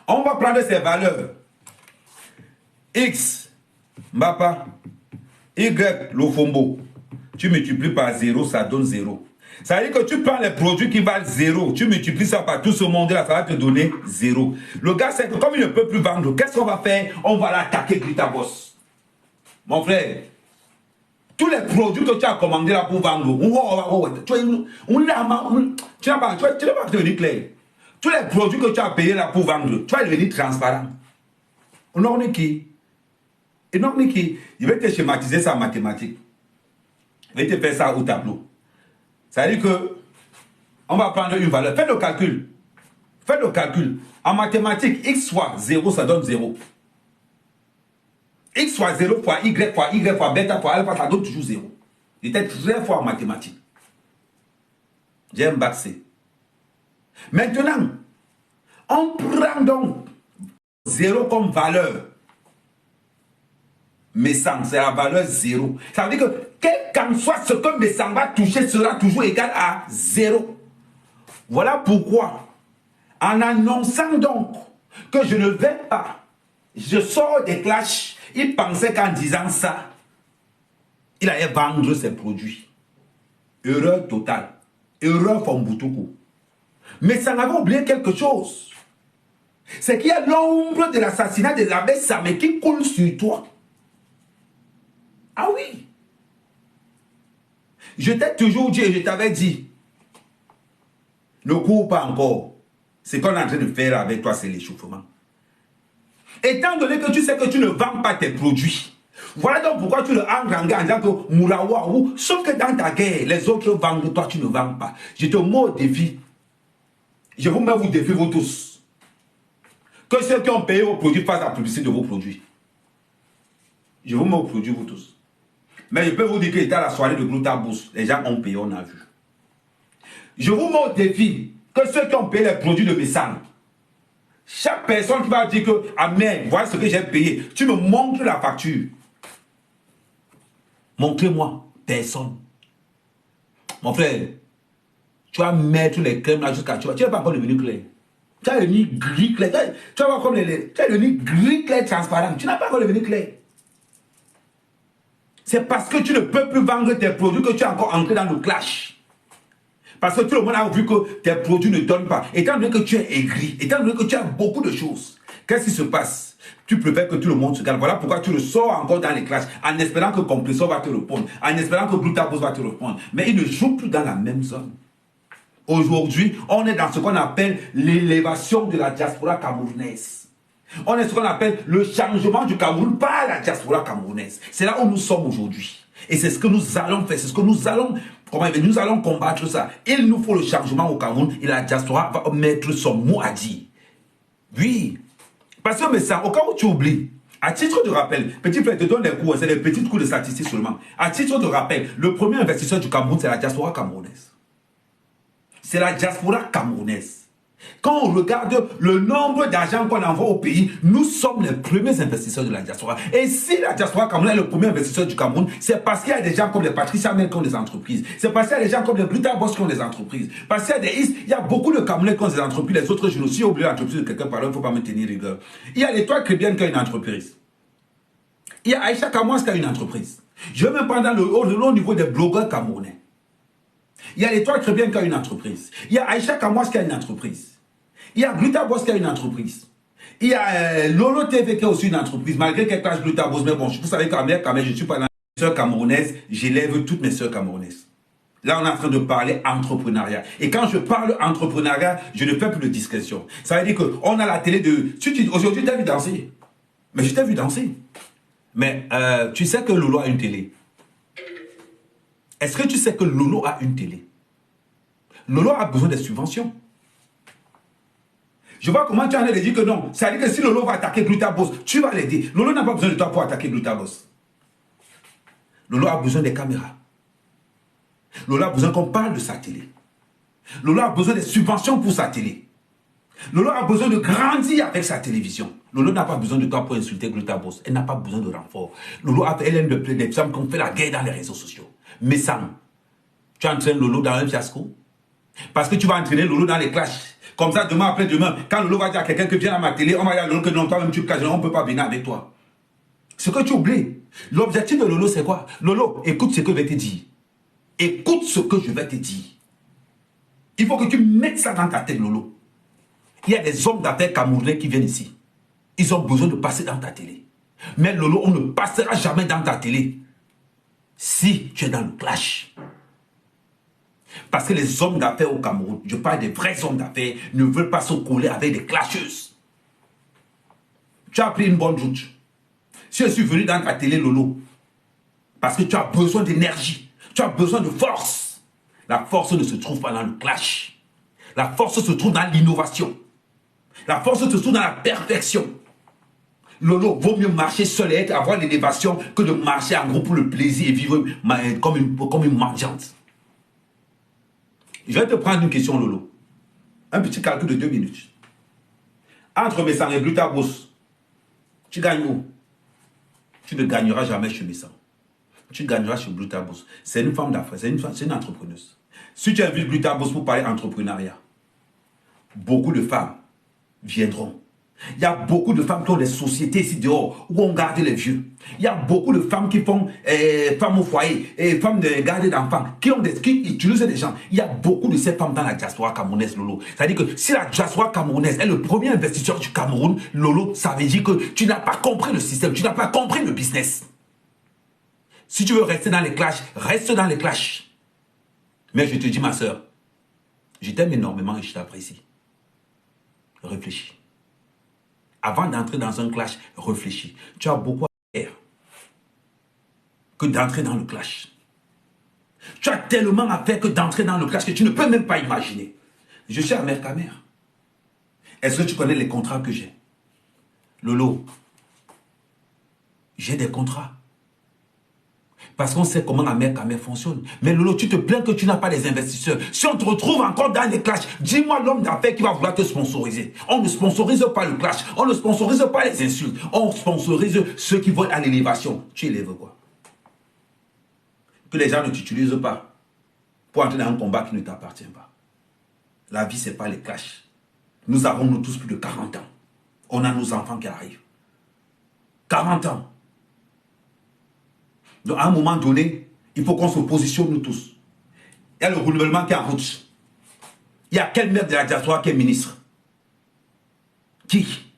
on va prendre ces valeurs. X, Mbapa, Y, Lofombo. Tu multiplies par 0, ça donne 0. Ça veut dire que tu prends les produits qui valent 0, tu multiplies ça par tout ce monde-là, ça va te donner 0. Le gars, c'est que comme il ne peut plus vendre, qu'est-ce qu'on va faire? On va l'attaquer, Grita Boss. Mon frère, tous les produits que tu as commandés là pour vendre, tu n'as pas devenu clair. Tous les produits que tu as payés là pour vendre, tu vas devenir transparent. On est qui? Et non, Niki, je vais te schématiser ça en mathématiques. Je vais te faire ça au tableau. Ça veut dire que on va prendre une valeur. Faites le calcul. Faites le calcul. En mathématiques, x fois 0, ça donne 0. X fois 0 fois Y fois bêta fois alpha, ça donne toujours 0. J'étais très fort en mathématiques. J'ai un bac C. Maintenant, on prend donc 0 comme valeur. Mais ça, c'est la valeur 0. Ça veut dire que quel qu'en soit ce que mes sang va toucher sera toujours égal à 0. Voilà pourquoi, en annonçant donc que je ne vais pas, je sors des clashs, il pensait qu'en disant ça, il allait vendre ses produits. Erreur totale. Erreur Fombutuku. Mais ça n'avait oublié quelque chose. C'est qu'il y a l'ombre de l'assassinat des abbés Samé qui coule sur toi. Ah oui. Je t'ai toujours dit et je t'avais dit, ne cours pas encore. Ce qu'on est en train de faire avec toi, c'est l'échauffement. Étant donné que tu sais que tu ne vends pas tes produits, voilà donc pourquoi tu le engranges en disant que Mourawa, sauf que dans ta guerre, les autres vendent, toi tu ne vends pas. Je te mets au défi. Je vous mets au défi, vous tous. Que ceux qui ont payé vos produits fassent la publicité de vos produits. Je vous mets au produit, vous tous. Mais je peux vous dire qu'il était à la soirée de Gloutabous. Les gens ont payé, on a vu. Je vous mets au défi que ceux qui ont payé les produits de Messang, chaque personne qui va dire que, Amen, voilà ce que j'ai payé, tu me montres la facture. Montrez-moi. Personne. Mon frère, tu vas mettre les crèmes là jusqu'à... Tu vas pas encore devenir clair. Tu vas devenir gris clair. Tu vas voir comme tu vas devenir gris clair transparent. Tu n'as pas encore devenu clair. C'est parce que tu ne peux plus vendre tes produits que tu es encore entré dans le clash. Parce que tout le monde a vu que tes produits ne donnent pas. Étant donné que tu es aigri, étant donné que tu as beaucoup de choses, qu'est-ce qui se passe? Tu préfères que tout le monde se calme. Voilà pourquoi tu le sors encore dans les clashs, en espérant que Compressor va te répondre, en espérant que Glutabos va te répondre. Mais il ne joue plus dans la même zone. Aujourd'hui, on est dans ce qu'on appelle l'élévation de la diaspora camerounaise. On est ce qu'on appelle le changement du Cameroun par la diaspora camerounaise. C'est là où nous sommes aujourd'hui. Et c'est ce que nous allons faire. C'est ce que nous allons, nous allons combattre ça. Il nous faut le changement au Cameroun et la diaspora va mettre son mot à dire. Oui. Parce que, mais ça, au cas où tu oublies, à titre de rappel, petit frère, te donne des cours, c'est des petits cours de statistiques seulement. À titre de rappel, le premier investisseur du Cameroun, c'est la diaspora camerounaise. C'est la diaspora camerounaise. Quand on regarde le nombre d'argent qu'on envoie au pays, nous sommes les premiers investisseurs de la diaspora. Et si la diaspora camerounaise est le premier investisseur du Cameroun, c'est parce qu'il y a des gens comme les Patricia Mel qui ont des entreprises. C'est parce qu'il y a des gens comme les Glutabos qui ont des entreprises. Parce qu'il y a il y a beaucoup de Camerounais qui ont des entreprises. Les autres, je ne suis oublié l'entreprise de quelqu'un par là, il ne faut pas me tenir rigueur. Il y a l'Étoile Chrétienne qui a une entreprise. Il y a Aïcha Kamouas qui a une entreprise. Je vais même prendre au niveau des blogueurs camerounais. Il y a l'Étoile Chrétienne qui a une entreprise. Il y a Aïcha Kamouas qui a une entreprise. Il y a Glutabos qui a une entreprise. Il y a Lolo TV qui a aussi une entreprise, malgré qu'elle cache Glutabos. Mais bon, vous savez quand même, je ne suis pas dans les sœurs camerounaises, j'élève toutes mes sœurs camerounaises. Là, on est en train de parler entrepreneuriat. Et quand je parle entrepreneuriat, je ne fais plus de discrétion. Ça veut dire qu'on a la télé de... Aujourd'hui, tu as vu danser. Mais je t'ai vu danser. Mais tu sais que Lolo a une télé. Est-ce que tu sais que Lolo a une télé? Lolo a besoin de subventions. Je vois comment tu en as dit que non. Ça veut dire que si Lolo va attaquer Glutabos, tu vas l'aider. Lolo n'a pas besoin de toi pour attaquer Glutabos. Lolo a besoin des caméras. Lolo a besoin qu'on parle de sa télé. Lolo a besoin des subventions pour sa télé. Lolo a besoin de grandir avec sa télévision. Lolo n'a pas besoin de toi pour insulter Glutabos. Elle n'a pas besoin de renfort. Lolo, elle aime des femmes qui ont fait la guerre dans les réseaux sociaux. Mais Sam, tu entraînes Lolo dans un fiasco. Parce que tu vas entraîner Lolo dans les clashs. Comme ça, demain après demain, quand Lolo va dire à quelqu'un que viens à ma télé, on va dire à Lolo que non, toi-même tu te caches, on ne peut pas venir avec toi. Ce que tu oublies. L'objectif de Lolo, c'est quoi? Lolo, écoute ce que je vais te dire. Écoute ce que je vais te dire. Il faut que tu mettes ça dans ta tête, Lolo. Il y a des hommes d'affaires camerounais qui viennent ici. Ils ont besoin de passer dans ta télé. Mais Lolo, on ne passera jamais dans ta télé si tu es dans le clash. Parce que les hommes d'affaires au Cameroun, je parle des vrais hommes d'affaires, ne veulent pas se coller avec des clasheuses. Tu as pris une bonne route. Si je suis venu dans ta télé, Lolo, parce que tu as besoin d'énergie, tu as besoin de force. La force ne se trouve pas dans le clash. La force se trouve dans l'innovation. La force se trouve dans la perfection. Lolo, vaut mieux marcher seul et avoir l'élévation que de marcher en groupe pour le plaisir et vivre comme une mendiante. Je vais te prendre une question, Lolo. Un petit calcul de 2 minutes. Entre Messang et Glutabos, tu gagnes où? Tu ne gagneras jamais chez Messang. Tu gagneras chez Glutabos. C'est une femme d'affaires, c'est une entrepreneuse. Si tu invites Glutabos pour parler entrepreneuriat, beaucoup de femmes viendront. Il y a beaucoup de femmes qui ont des sociétés ici dehors où on garde les vieux. Il y a beaucoup de femmes qui font femmes au foyer et femmes de garde d'enfants qui utilisent des gens. Il y a beaucoup de ces femmes dans la diaspora camerounaise, Lolo. C'est-à-dire que si la diaspora camerounaise est le premier investisseur du Cameroun, Lolo, ça veut dire que tu n'as pas compris le système, tu n'as pas compris le business. Si tu veux rester dans les clashs, reste dans les clashs. Mais je te dis, ma soeur, je t'aime énormément et je t'apprécie. Réfléchis. Avant d'entrer dans un clash, réfléchis. Tu as beaucoup à faire que d'entrer dans le clash. Tu as tellement à faire que d'entrer dans le clash que tu ne peux même pas imaginer. Je suis Amer Kamer. Est-ce que tu connais les contrats que j'ai? Lolo, j'ai des contrats. Parce qu'on sait comment Amer Kamer fonctionne. Mais Lolo, tu te plains que tu n'as pas les investisseurs. Si on te retrouve encore dans les clashs, dis-moi l'homme d'affaires qui va vouloir te sponsoriser. On ne sponsorise pas le clash. On ne sponsorise pas les insultes. On sponsorise ceux qui vont à l'élévation. Tu élèves quoi? que les gens ne t'utilisent pas pour entrer dans un combat qui ne t'appartient pas. La vie, ce n'est pas les clashs. Nous avons, nous tous, plus de 40 ans. On a nos enfants qui arrivent. 40 ans. Donc, à un moment donné, il faut qu'on se positionne, nous tous. Il y a le renouvellement qui est en route. Il y a quel maire de la diaspora qui est ministre? Qui?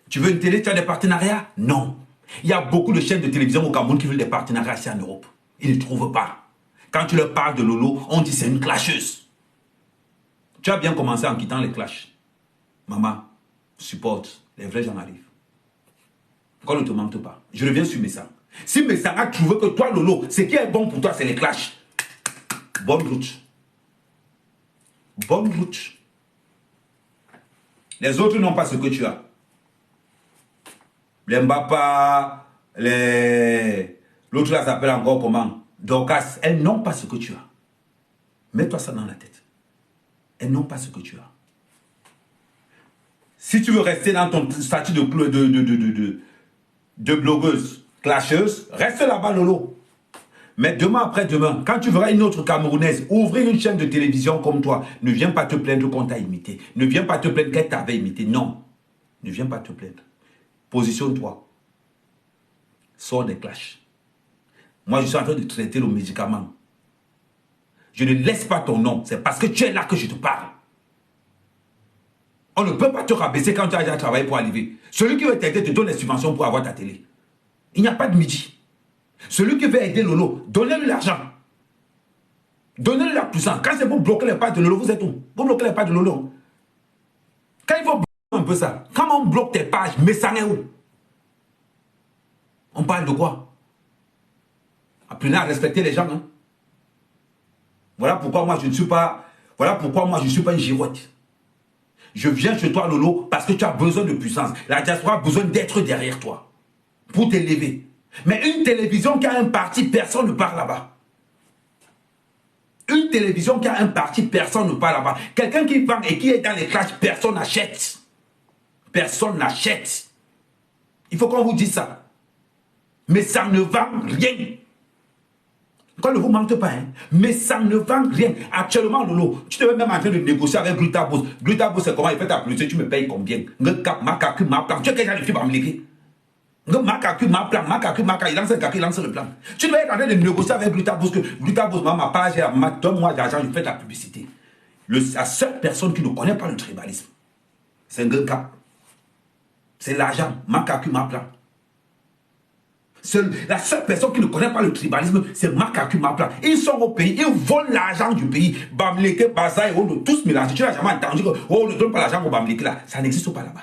Tu veux une télé, tu as des partenariats? Non. Il y a beaucoup de chaînes de télévision au Cameroun qui veulent des partenariats ici en Europe. Ils ne trouvent pas. Quand tu leur parles de Lolo, on dit c'est une clasheuse. Tu as bien commencé en quittant les clashs. Maman, supporte, les vrais gens arrivent. Qu'on ne te mente pas. Je reviens sur Messang. Si Messang a trouvé que toi, Lolo, ce qui est bon pour toi, c'est les clashs. Bonne route. Bonne route. Les autres n'ont pas ce que tu as. Les Mbappa, l'autre là s'appelle encore comment? Dorcas, elles n'ont pas ce que tu as. Mets-toi ça dans la tête. Elles n'ont pas ce que tu as. Si tu veux rester dans ton statut de blogueuse, clasheuse, reste là-bas, Lolo. Mais demain après demain, quand tu verras une autre Camerounaise ouvrir une chaîne de télévision comme toi, ne viens pas te plaindre qu'on t'a imité. Ne viens pas te plaindre qu'elle t'avait imité. Non. Ne viens pas te plaindre. Positionne-toi. Sors des clashs. Moi, je suis en train de traiter le médicament. Je ne laisse pas ton nom. C'est parce que tu es là que je te parle. On ne peut pas te rabaisser quand tu as déjà travaillé pour arriver. Celui qui veut t'aider te donne les subventions pour avoir ta télé. Il n'y a pas de midi. Celui qui veut aider Lolo, donnez-lui l'argent. Donnez-lui la puissance. Quand c'est pour bloquer les pages de Lolo, vous êtes où? Vous bloquez les pages de Lolo. Quand il faut bloquer un peu ça, quand on bloque tes pages, mais ça est où? On parle de quoi? Apprenez à respecter les gens. Hein? Voilà pourquoi moi je ne suis pas. Voilà pourquoi moi je ne suis pas une girouette. Je viens chez toi, Lolo, parce que tu as besoin de puissance. La diaspora a besoin d'être derrière toi. Pour t'élever. Mais une télévision qui a un parti, personne ne parle là-bas. Une télévision qui a un parti, personne ne parle là-bas. Quelqu'un qui vend et qui est dans les clashs, personne n'achète. Personne n'achète. Il faut qu'on vous dise ça. Mais ça ne vend rien. Qu'on ne vous mente pas, hein. Mais ça ne vend rien. Actuellement, Lolo, tu devais même en train de négocier avec Glutabos. Glutabos, c'est comment il fait ta publicité, tu me payes combien? Tu es quel genre de fille m'amléguer? Il lance un il lance le plan. Tu devais être en train de négocier avec Glutabos que Glutabos, ma page, donne-moi de l'argent, je fais ta publicité. La seule personne qui ne connaît pas le tribalisme, c'est un gars. C'est l'argent, ma plan. La seule personne qui ne connaît pas le tribalisme, c'est Makaku Maplan. Ils sont au pays, ils volent l'argent du pays. Bamleke, Baza et on tous mélangés. Tu n'as jamais entendu qu'on ne donne pas l'argent au Bamleke là. Ça n'existe pas là-bas.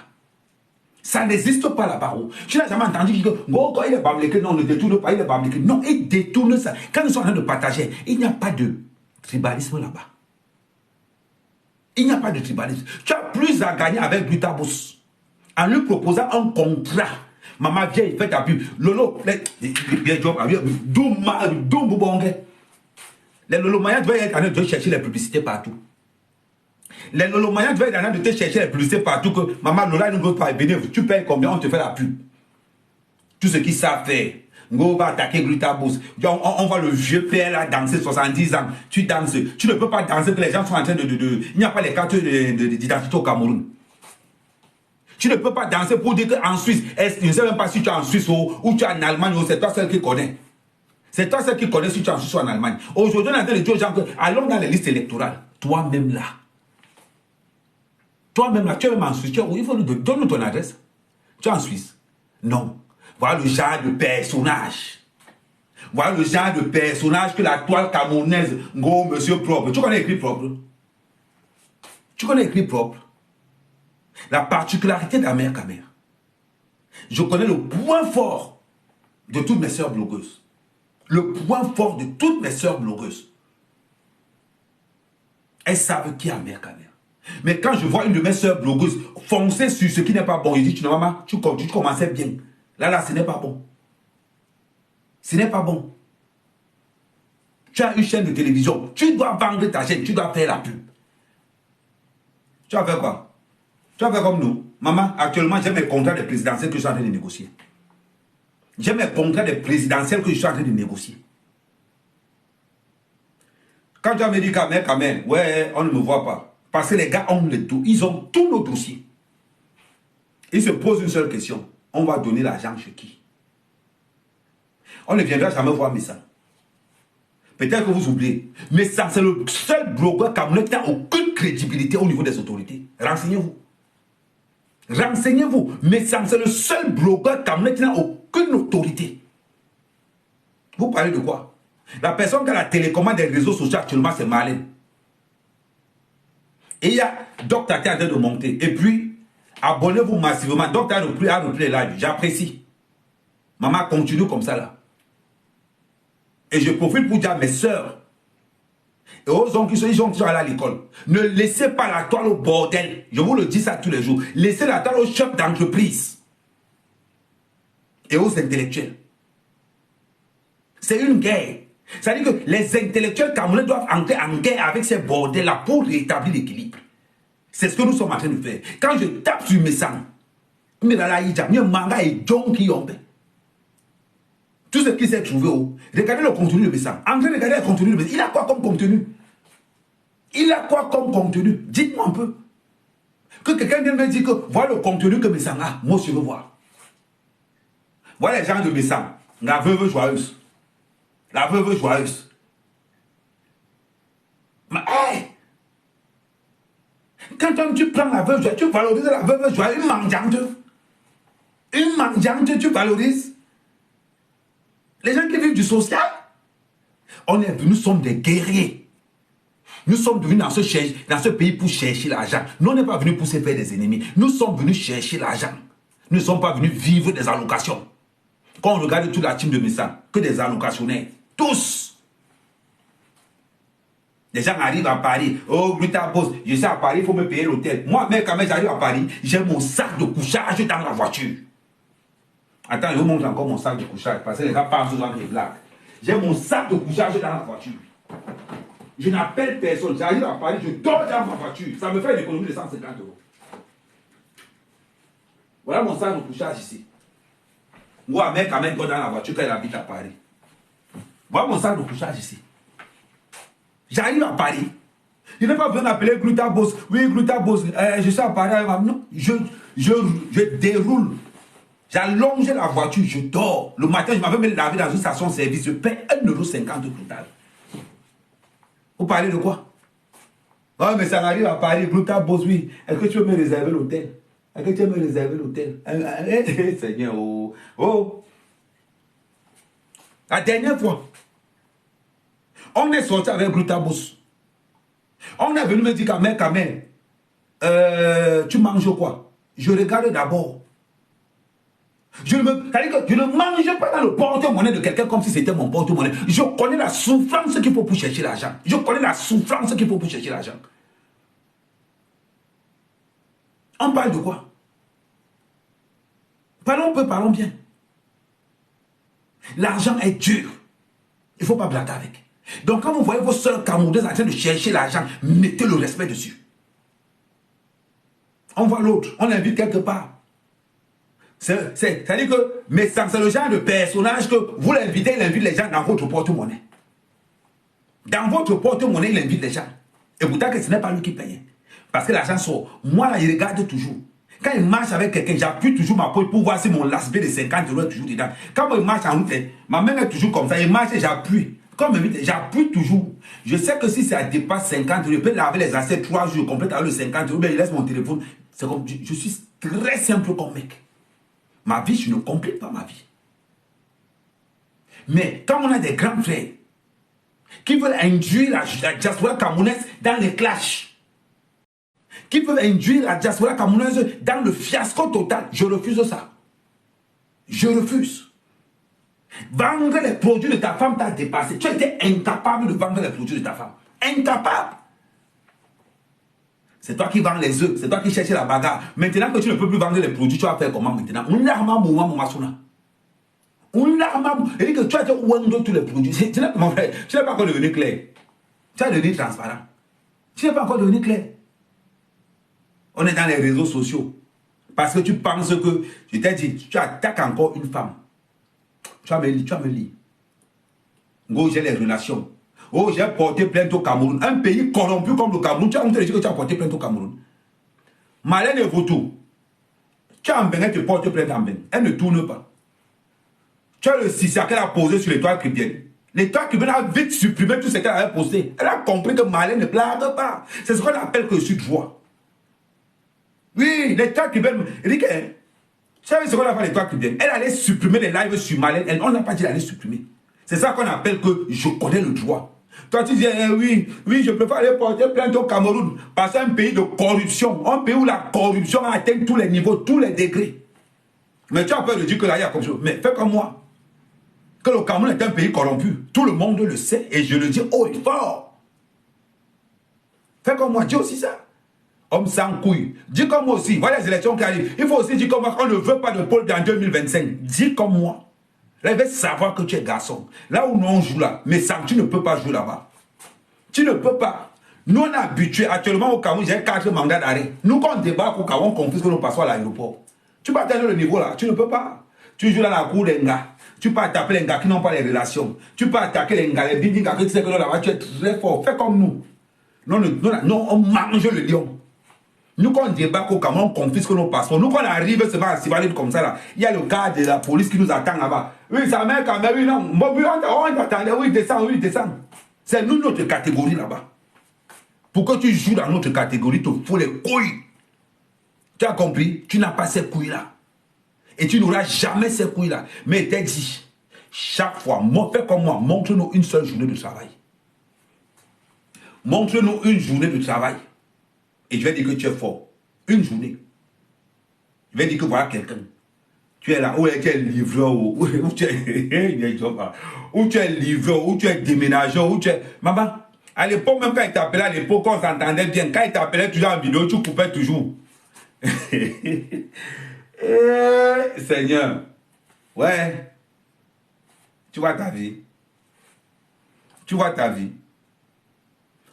Ça n'existe pas là-bas. Tu n'as jamais entendu que quand il est Bamleke, non, on ne détourne pas, il est Bamleke. Non, ils détournent ça. Quand ils sont en train de partager, il n'y a pas de tribalisme là-bas. Il n'y a pas de tribalisme. Tu as plus à gagner avec Glutabos en lui proposant un contrat. Maman, viens, il fait ta pub. Lolo, les Lolo Maya doivent être en train de chercher les publicités partout. Les Lolo Maya doivent être en train de te chercher les publicités partout. Que maman, Lola ne veut pas venir. Tu payes combien, on te fait la pub. Tout ce qu'ils savent faire. On va attaquer Glutabos. On voit le vieux père là danser 70 ans. Tu danses. Tu ne peux pas danser que les gens sont en train de. Il n'y a pas les cartes d'identité au Cameroun. Tu ne peux pas danser pour dire qu'en Suisse, je ne sais même pas si tu es en Suisse ou tu es en Allemagne, c'est toi seul qui connais. C'est toi seul qui connais si tu es en Suisse ou en Allemagne. Aujourd'hui, on a dit aux gens que allons dans les listes électorales. Toi-même là. Toi-même là, tu es même en Suisse. Il faut nous donner ton adresse. Tu es en Suisse. Non. Voilà le genre de personnage. Voilà le genre de personnage que la toile camerounaise, gros monsieur propre. Tu connais écrit propre? Tu connais écrit propre? La particularité de la mère Camer. Je connais le point fort de toutes mes sœurs blogueuses. Le point fort de toutes mes sœurs blogueuses. Elles savent qui est la mère Camer. Mais quand je vois une de mes sœurs blogueuses foncer sur ce qui n'est pas bon, je dis, maman, tu commençais bien. Là, ce n'est pas bon. Ce n'est pas bon. Tu as une chaîne de télévision. Tu dois vendre ta chaîne. Tu dois faire la pub. Tu vas faire quoi? Tu vas faire comme nous. Maman, actuellement, j'ai mes contrats de présidentiels que je suis en train de négocier. J'ai mes contrats de présidentiels que je suis en train de négocier. Quand tu as médicaments, ouais, on ne me voit pas. Parce que les gars ont le tout. Ils ont tous nos dossiers. Ils se posent une seule question. On va donner l'argent chez qui? On ne viendra jamais voir Messang. Peut-être que vous oubliez. Messang, c'est le seul blogueur camerounais qui n'a aucune crédibilité au niveau des autorités. Renseignez-vous. Renseignez-vous. Messang, c'est le seul blogueur camerounais qui n'a aucune autorité. Vous parlez de quoi? La personne qui a la télécommande des réseaux sociaux actuellement, c'est Marlène. Et il y a Dr. Tati en train de monter. Et puis, abonnez-vous massivement. Dr. a repris les lives. J'apprécie. Maman, continue comme ça là. Et je profite pour dire à mes soeurs et aux hommes qui sont allés à l'école, ne laissez pas la toile au bordel. Je vous le dis ça tous les jours. Laissez la toile aux chefs d'entreprise et aux intellectuels. C'est une guerre. C'est-à-dire que les intellectuels camerounais doivent entrer en guerre avec ces bordels-là pour rétablir l'équilibre. C'est ce que nous sommes en train de faire. Quand je tape sur Messang, tout ce qui s'est trouvé, regardez le contenu de Messang. Entrez, regardez le contenu de Messang. Il a quoi comme contenu? Il a quoi comme contenu? Dites-moi un peu. Que quelqu'un vienne me dire que voilà le contenu que Messang a. Moi, je veux voir. Voilà les gens de Messang. La veuve joyeuse. La veuve joyeuse. Mais, hey! Quand tu prends la veuve joyeuse, tu valorises la veuve joyeuse, une mendiante. Une mendiante, tu valorises. Les gens qui vivent du social, nous sommes des guerriers. Nous sommes venus dans ce pays pour chercher l'argent. Nous, on n'est pas venus pour se faire des ennemis. Nous sommes venus chercher l'argent. Nous ne sommes pas venus vivre des allocations. Quand on regarde toute la team de Messang, que des allocationnaires. Tous. Les gens arrivent à Paris. Oh, Gluta Boss, je sais à Paris, il faut me payer l'hôtel. Moi, même quand j'arrive à Paris, j'ai mon sac de couchage dans la voiture. Attends, je vous montre encore mon sac de couchage, parce que les gars parlent souvent des blagues. J'ai mon sac de couchage dans la voiture. Je n'appelle personne. J'arrive à Paris, je dors dans ma voiture. Ça me fait une économie de 150 €. Voilà mon sac de couchage ici. Moi, mec, quand même, dans la voiture quand il habite à Paris. Voilà mon sac de couchage ici. J'arrive à Paris. Il n'est pas besoin d'appeler Gluta Boss. Oui, Gluta Boss, je suis à Paris. Non, je déroule. J'allonge la voiture, je dors. Le matin, je m'avais mis laver dans une station-service. Je paie 1,50 € total. Vous parlez de quoi? Oh, mais ça arrive à Paris. Gluta Boss, oui. Est-ce que tu veux me réserver l'hôtel? Est-ce que tu veux me réserver l'hôtel? Seigneur, oh. Oh. La dernière fois, on est sorti avec Gluta Boss. On est venu me dire, Kamel, tu manges quoi? Je regarde d'abord. Je ne mange pas dans le porte-monnaie de quelqu'un comme si c'était mon porte-monnaie. Je connais la souffrance qu'il faut pour chercher l'argent. Je connais la souffrance qu'il faut pour chercher l'argent. On parle de quoi? Parlons peu, parlons bien. L'argent est dur. Il ne faut pas blaguer avec. Donc quand vous voyez vos soeurs camerounaises en train de chercher l'argent, mettez le respect dessus. On voit l'autre, on l'invite quelque part. C'est-à-dire que Messang, c'est le genre de personnage que vous l'invitez, il invite les gens dans votre porte-monnaie. Dans votre porte-monnaie, il invite les gens. Et pourtant que ce n'est pas lui qui paye. Parce que l'argent sort. Moi, là, il regarde toujours. Quand il marche avec quelqu'un, j'appuie toujours ma poche pour voir si mon lasbé de 50 € est toujours dedans. Quand il marche en route, ma main est toujours comme ça. Il marche et j'appuie. Comme j'appuie toujours. Je sais que si ça dépasse 50 €, je peux laver les assiettes 3 jours, je complète avec le 50 €, mais je laisse mon téléphone. C'est comme, je suis très simple comme mec. Ma vie, je ne complique pas ma vie. Mais quand on a des grands frères qui veulent induire la diaspora camerounaise dans les clashs, qui veulent induire la diaspora camerounaise dans le fiasco total, je refuse ça. Je refuse. Vendre les produits de ta femme t'a dépassé. Tu as été incapable de vendre les produits de ta femme. Incapable. C'est toi qui vends les œufs, c'est toi qui cherches la bagarre. Maintenant que tu ne peux plus vendre les produits, tu vas faire comment maintenant? On a un moment, on a un moment. Et que tu as été vendre tous les produits. Tu n'es pas encore devenu clair. Tu as devenu transparent. Tu n'es pas encore devenu clair. On est dans les réseaux sociaux. Parce que tu penses que, je t'ai dit, tu attaques encore une femme. Tu vas me lire. Go, j'ai les relations. Oh, j'ai porté plainte au Cameroun. Un pays corrompu comme le Cameroun, tu as honte de dire que tu as porté plainte au Cameroun. Malène et Vautour. Tu as Mbeng, elle te porte plainte en Mbeng. Elle ne tourne pas. Tu as le Sissa qu'elle a posé sur l'étoile chrétienne. L'étoile chrétienne a vite supprimé tout ce qu'elle avait posté. Elle a compris que Malène ne blague pas. C'est ce qu'on appelle que je suis de joie. Oui, l'étoile chrétienne. Elle dit que, tu savez ce qu'on a fait l'étoile chrétienne? Elle allait supprimer les lives sur Malène. On n'a pas dit d'aller supprimer. C'est ça qu'on appelle que je connais le droit. Toi, tu dis, oui, je préfère aller porter plainte au Cameroun. Parce que c'est un pays de corruption. Un pays où la corruption a atteint tous les niveaux, tous les degrés. Mais tu as peur de dire que là, il y a corruption. Mais fais comme moi. Que le Cameroun est un pays corrompu. Tout le monde le sait. Et je le dis haut et fort. Fais comme moi. Dis aussi ça. Homme sans couille. Dis comme moi aussi. Voilà les élections qui arrivent. Il faut aussi dire comme moi qu'on ne veut pas de Paul en 2025. Dis comme moi. Là, il va savoir que tu es garçon. Là où nous on joue là, mais ça, tu ne peux pas jouer là-bas. Tu ne peux pas. Nous, on est habitués. Actuellement, au Cameroun, j'ai 4 mandats d'arrêt. Nous, quand on débarque au Cameroun, on confisque nos passeports à l'aéroport. Tu peux atteindre le niveau là. Tu ne peux pas. Tu joues dans la cour des gars. Tu peux attaquer les gars qui n'ont pas les relations. Tu peux attaquer les gars, les bidingas qui tu sais que là-bas, tu es très fort. Fais comme nous. Non, on mange le lion. Nous, quand on débarque au Cameroun, on confisque nos passeports. Nous, quand on arrive seulement à Sibalit comme ça, là, il y a le gars de la police qui nous attend là-bas. Oui, ça met quand même, oui, non. On t'attendait, oui, il descend. C'est nous, notre catégorie là-bas. Pour que tu joues dans notre catégorie, il te faut les couilles. Tu as compris? Tu n'as pas ces couilles-là. Et tu n'auras jamais ces couilles-là. Mais t'es dit, chaque fois, fais comme moi, montre-nous une seule journée de travail. Montre-nous une journée de travail. Et je vais dire que tu es fort. Une journée. Je vais dire que voilà quelqu'un. Tu es là, ou tu es livreur, ou tu es livreur, ou tu es déménageur, ou tu es... Maman, à l'époque, même quand il t'appelait, à l'époque, on s'entendait bien. Quand il t'appelait toujours en vidéo, tu coupais toujours. Seigneur. Ouais. Tu vois ta vie. Tu vois ta vie.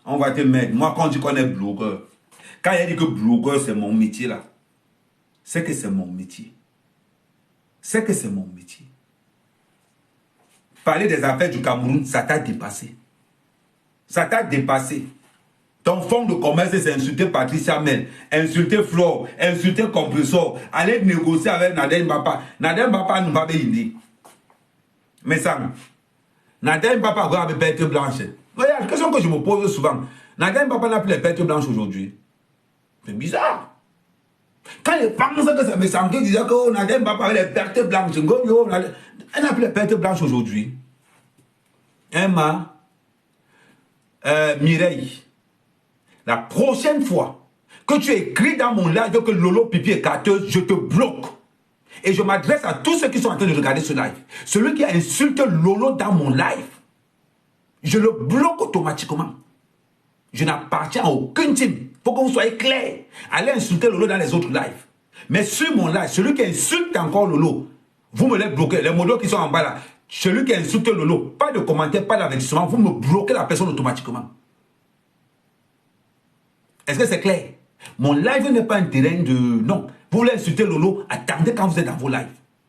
On va te mettre. Moi, quand je connais blogueur, quand il dit que blogueur, c'est mon métier là, c'est que c'est mon métier. C'est que c'est mon métier. Parler des affaires du Cameroun, ça t'a dépassé. Ça t'a dépassé. Ton fonds de commerce, c'est insulter Patricia Mel, insulter Flore, insulter Compressor, aller négocier avec Nadem Bapa. Nadem Bapa nous va bien. Mais ça, Nadem Bapa va avec perte blanche. Regarde, la question que je me pose souvent. Nadem Bapa n'a plus les pertes blanches aujourd'hui. C'est bizarre. Quand il pense que ça me semble qu'il disait que Nadem Bapa avait les pertes blanches. Elle n'a plus les pertes blanches aujourd'hui. Emma, Mireille, la prochaine fois que tu écris dans mon live que Lolo Pipi est carteuse, je te bloque. Et je m'adresse à tous ceux qui sont en train de regarder ce live. Celui qui a insulté Lolo dans mon live, je le bloque automatiquement. Je n'appartiens à aucune team. Il faut que vous soyez clairs. Allez insulter Lolo dans les autres lives. Mais sur mon live, celui qui insulte encore Lolo, vous me les bloquez. Les modos qui sont en bas là, celui qui insulte Lolo, pas de commentaire, pas d'avertissement, vous me bloquez la personne automatiquement. Est-ce que c'est clair? Mon live n'est pas un terrain de... Non. Vous voulez insulter Lolo, attendez quand vous êtes dans vos lives.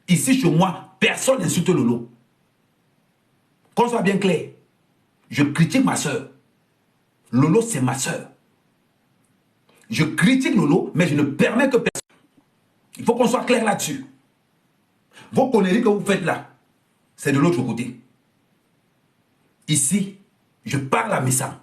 Ici, chez moi, personne n'insulte Lolo. Qu'on soit bien clair. Je critique ma soeur. Lolo, c'est ma soeur. Je critique Lolo, mais je ne permets que personne. Il faut qu'on soit clair là-dessus. Vos conneries que vous faites là, c'est de l'autre côté. Ici, je parle à mes sangs.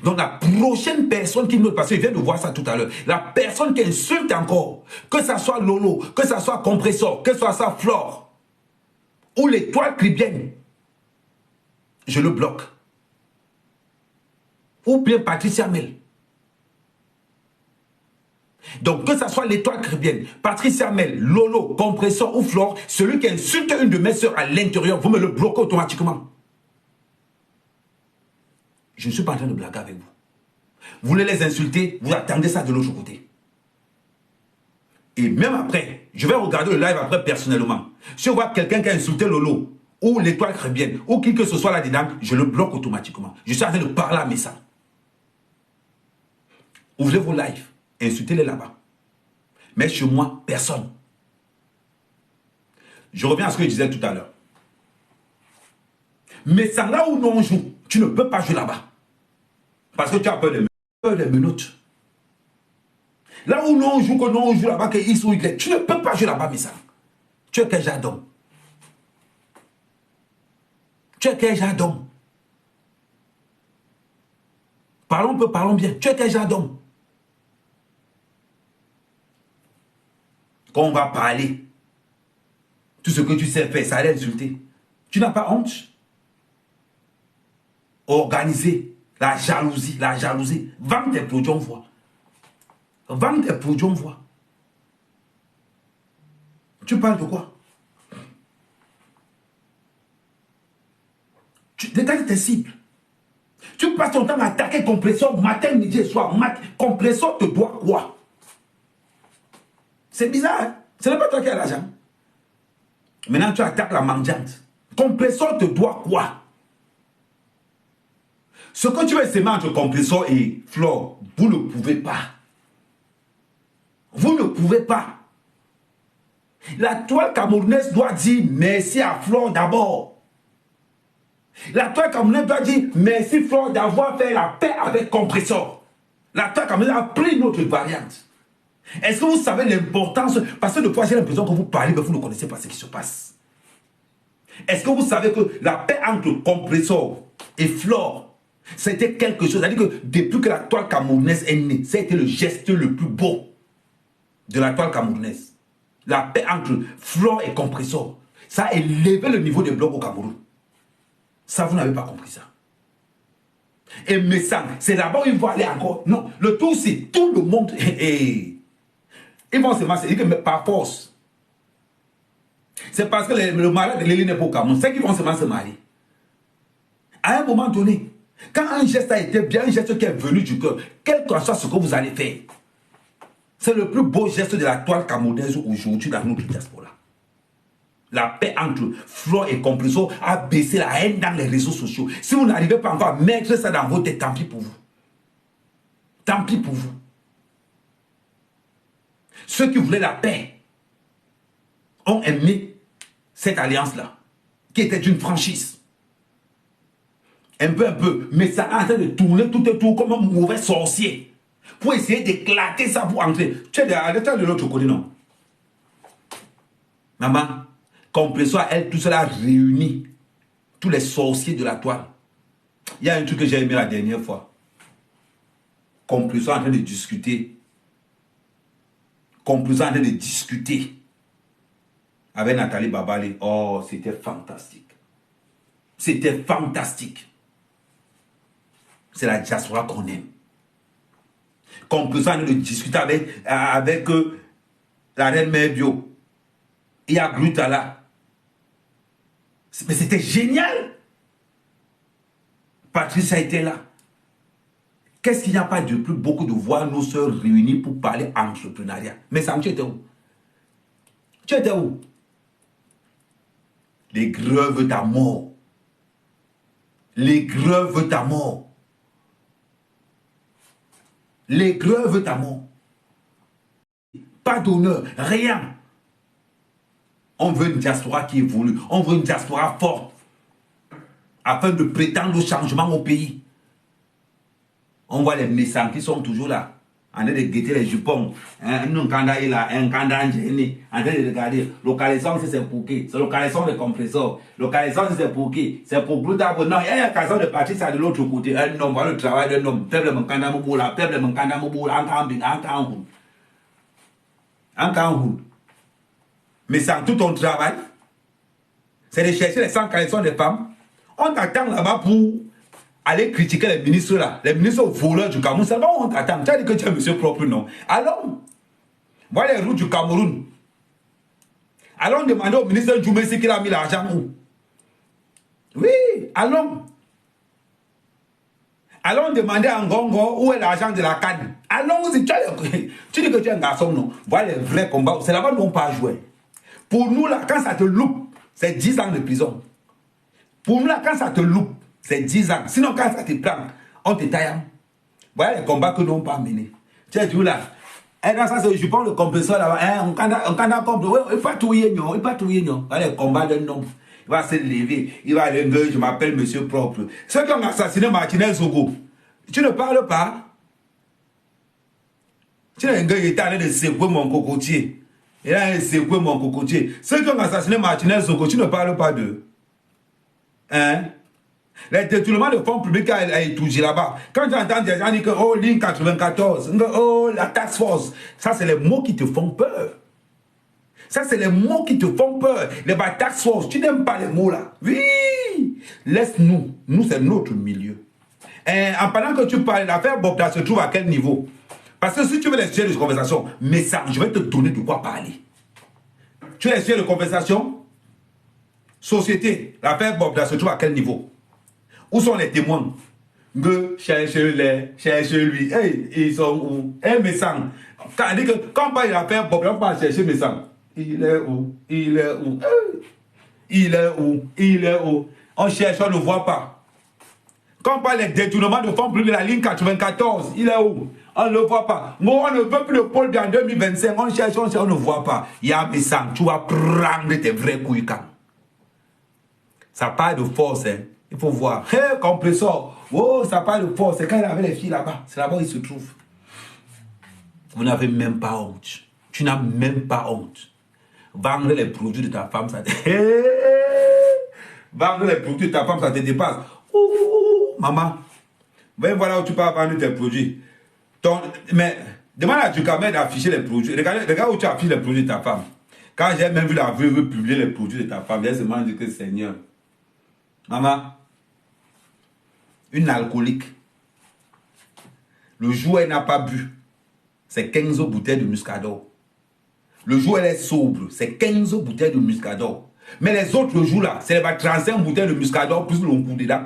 Donc la prochaine personne qui nous... Parce que je viens de voir ça tout à l'heure. La personne qui insulte encore, que ça soit Lolo, que ça soit Compressor, que ça soit Flore, ou l'étoile chrétienne, je le bloque. Ou bien Patricia Mel. Donc que ça soit l'étoile chrétienne, Patricia Mel, Lolo, Compressor ou Flore, celui qui insulte une de mes soeurs à l'intérieur, vous me le bloquez automatiquement. Je ne suis pas en train de blaguer avec vous. Vous voulez les insulter, vous attendez ça de l'autre côté. Et même après, je vais regarder le live après personnellement. Si je vois quelqu'un qui a insulté Lolo, ou l'étoile chrétienne, ou qui que ce soit là-dedans, je le bloque automatiquement. Je suis en train de parler à mes sangs. Ouvrez vos lives, insultez-les là-bas. Mais chez moi, personne. Je reviens à ce que je disais tout à l'heure. Mais ça, là où nous on joue, tu ne peux pas jouer là-bas. Parce que tu as peur des menottes. Là où nous on joue, que nous on joue là-bas, que X ou Y, tu ne peux pas jouer là-bas, mais ça. Tu es quel genre d'homme? Tu es quel genre d'homme? Parlons bien. Tu es quel genre d'homme? Quand on va parler, tout ce que tu sais faire, ça allait insulter. Tu n'as pas honte? Organiser la jalousie. Vendre tes produits, on voit. Vendre tes produits, on voit. Tu parles de quoi? Tu dégages tes cibles. Tu passes ton temps à attaquer Compressor matin, midi et soir. Compressor te doit quoi? C'est bizarre, hein? Ce n'est pas toi qui as l'argent. Maintenant, tu attaques la mendiante. Compressor te doit quoi? Ce que tu veux s'aimer entre Compressor et Flore, vous ne pouvez pas. Vous ne pouvez pas. La toile camerounaise doit dire merci à Flore d'abord. La toile camerounaise doit dire merci Flore d'avoir fait la paix avec Compressor. La toile camerounaise a pris notre variante. Est-ce que vous savez l'importance? Parce que de fois j'ai l'impression que vous parlez, mais vous ne connaissez pas ce qui se passe. Est-ce que vous savez que la paix entre Compressor et Flore, c'était quelque chose? C'est-à-dire que depuis que la toile camerounaise est née, ça a été le geste le plus beau de la toile camerounaise. La paix entre Flore et Compressor, ça a élevé le niveau des blocs au Cameroun. Ça, vous n'avez pas compris ça. Et Messang, c'est là-bas où ils vont aller encore. Non, le tout, c'est tout le monde. Ils vont se marier, mais par force. C'est parce que le mariage de Léline n'est pas au Cameroun. C'est qu'ils vont se marier. À un moment donné, quand un geste a été bien, un geste qui est venu du cœur, quel que soit ce que vous allez faire, c'est le plus beau geste de la toile camerounaise aujourd'hui dans notre diaspora. La paix entre Flore et Compressor a baissé la haine dans les réseaux sociaux. Si vous n'arrivez pas encore à mettre ça dans votre tête, tant pis pour vous. Tant pis pour vous. Ceux qui voulaient la paix ont aimé cette alliance-là, qui était d'une franchise. Un peu, mais ça a en train de tourner tout et tout comme un mauvais sorcier pour essayer d'éclater ça pour entrer. Tu es de l'autre côté, non? Maman, Compressor, elle, tout cela a réuni tous les sorciers de la toile. Il y a un truc que j'ai aimé la dernière fois. Compressor en train de discuter. Compressor en train de discuter avec Nathalie Babale. Oh, c'était fantastique. C'était fantastique. C'est la diaspora qu'on aime. Compressor en train de discuter avec la reine Mère Bio. Il y a Glutala. Mais c'était génial. Patrice a été là. Qu'est-ce qu'il n'y a pas de plus beaucoup de voir nos sœurs réunies pour parler entrepreneuriat? Mais Sam, tu étais où? Tu étais où? Les grèves ta mort. Les grèves ta mort. Les grèves ta mort. Pas d'honneur, rien. On veut une diaspora qui évolue. On veut une diaspora forte. Afin de prétendre au changement au pays. On voit les messants qui sont toujours là. En train de guetter les jupons. Un candidat est là. Un candidat ingénieux. En train de regarder. Localisation, c'est pour qui? C'est localisation de Compressor. Localisation, c'est pour qui? C'est pour Glutabo. Non, il y a une occasion de partir ça de l'autre côté. Un homme, voilà le travail d'un homme. Peuple mon candidat Moboula. Peuple mon candidat Moboula. En Cameroun. Mais sans tout ton travail, c'est de chercher les 100 des femmes. On t'attend là-bas pour aller critiquer les ministres là. Les ministres voleurs du Cameroun. C'est là-bas où on t'attend. Tu as dit que tu es monsieur propre, non? Allons. Voilà les routes du Cameroun. Allons demander au ministre Djoumessi qu'il a mis l'argent où. Oui, allons. Allons demander à Ngongo où est l'argent de la canne. Allons, tu dis que tu es un garçon, non? Voilà les vrais combats. C'est là-bas où on ne peut pas jouer. Pour nous, là, quand ça te loupe, c'est 10 ans de prison. Pour nous, là, quand ça te loupe, c'est 10 ans. Sinon, quand ça te prend, on te taille. Voilà les combats que nous n'avons pas menés. Tu es tout là. Et dans ça, je prends le Compressor là-bas. On candidat compte. Il ne faut pas tout y aller. Voilà les combats d'un homme. va se lever, il va aller, je m'appelle Monsieur Propre. Ceux qui ont assassiné Martinez Zogo, tu ne parles pas. Tu es un gars qui est en train de secouer mon cocotier. Il a secoué mon cocotier. Ceux qui ont assassiné Martinez Zogo, tu ne parles pas d'eux. Hein? Les détournements de fonds publics a étudié là-bas. Quand tu entends des gens dire que oh, ligne 94, oh, la task force, ça c'est les mots qui te font peur. Ça c'est les mots qui te font peur. Les task force, tu n'aimes pas les mots là. Oui! Laisse-nous. Nous, c'est notre milieu. Et en parlant que tu parles, l'affaire Bobda se trouve à quel niveau? Parce que si tu veux les sujets de conversation, mais ça, je vais te donner de quoi parler. Tu veux les sujets de conversation? Société, l'affaire Bobda se trouve à quel niveau? Où sont les témoins? Cherche-les, cherche-lui. Hey, ils sont où? Mais ça, quand on parle de l'affaire Bobda, on va chercher mes sangs. Il est où? Il est où? Il est où? Il est où? On cherche, on ne voit pas. Quand on parle des détournements de fonds publics de la ligne 94, il est où? On ne le voit pas. Moi, on ne veut plus le pôle en 2025. On cherche, on ne voit pas. Il y a mes sangs. Tu vas prendre tes vrais couilles quand. Ça parle de force, hein. Il faut voir. Hé, compresseur. Oh, ça parle de force. C'est quand il avait les filles là-bas. C'est là-bas où il se trouve. Vous n'avez même pas honte. Tu n'as même pas honte. Vendre les produits de ta femme, ça te... Vendre les produits de ta femme, ça te dépasse. Ouh, maman. Ben voilà où tu peux vendre tes produits. Mais demande à Ducamel d'afficher les produits. Regarde où tu affiches les produits de ta femme. Quand j'ai même vu la veuve publier les produits de ta femme, j'ai seulement dit que Seigneur. Maman, une alcoolique, le jour où elle n'a pas bu, c'est 15 bouteilles de muscador. Le jour où elle est sobre, c'est 15 bouteilles de muscador. Mais les autres jours là, c'est les 35 bouteilles de muscador plus le coup dedans.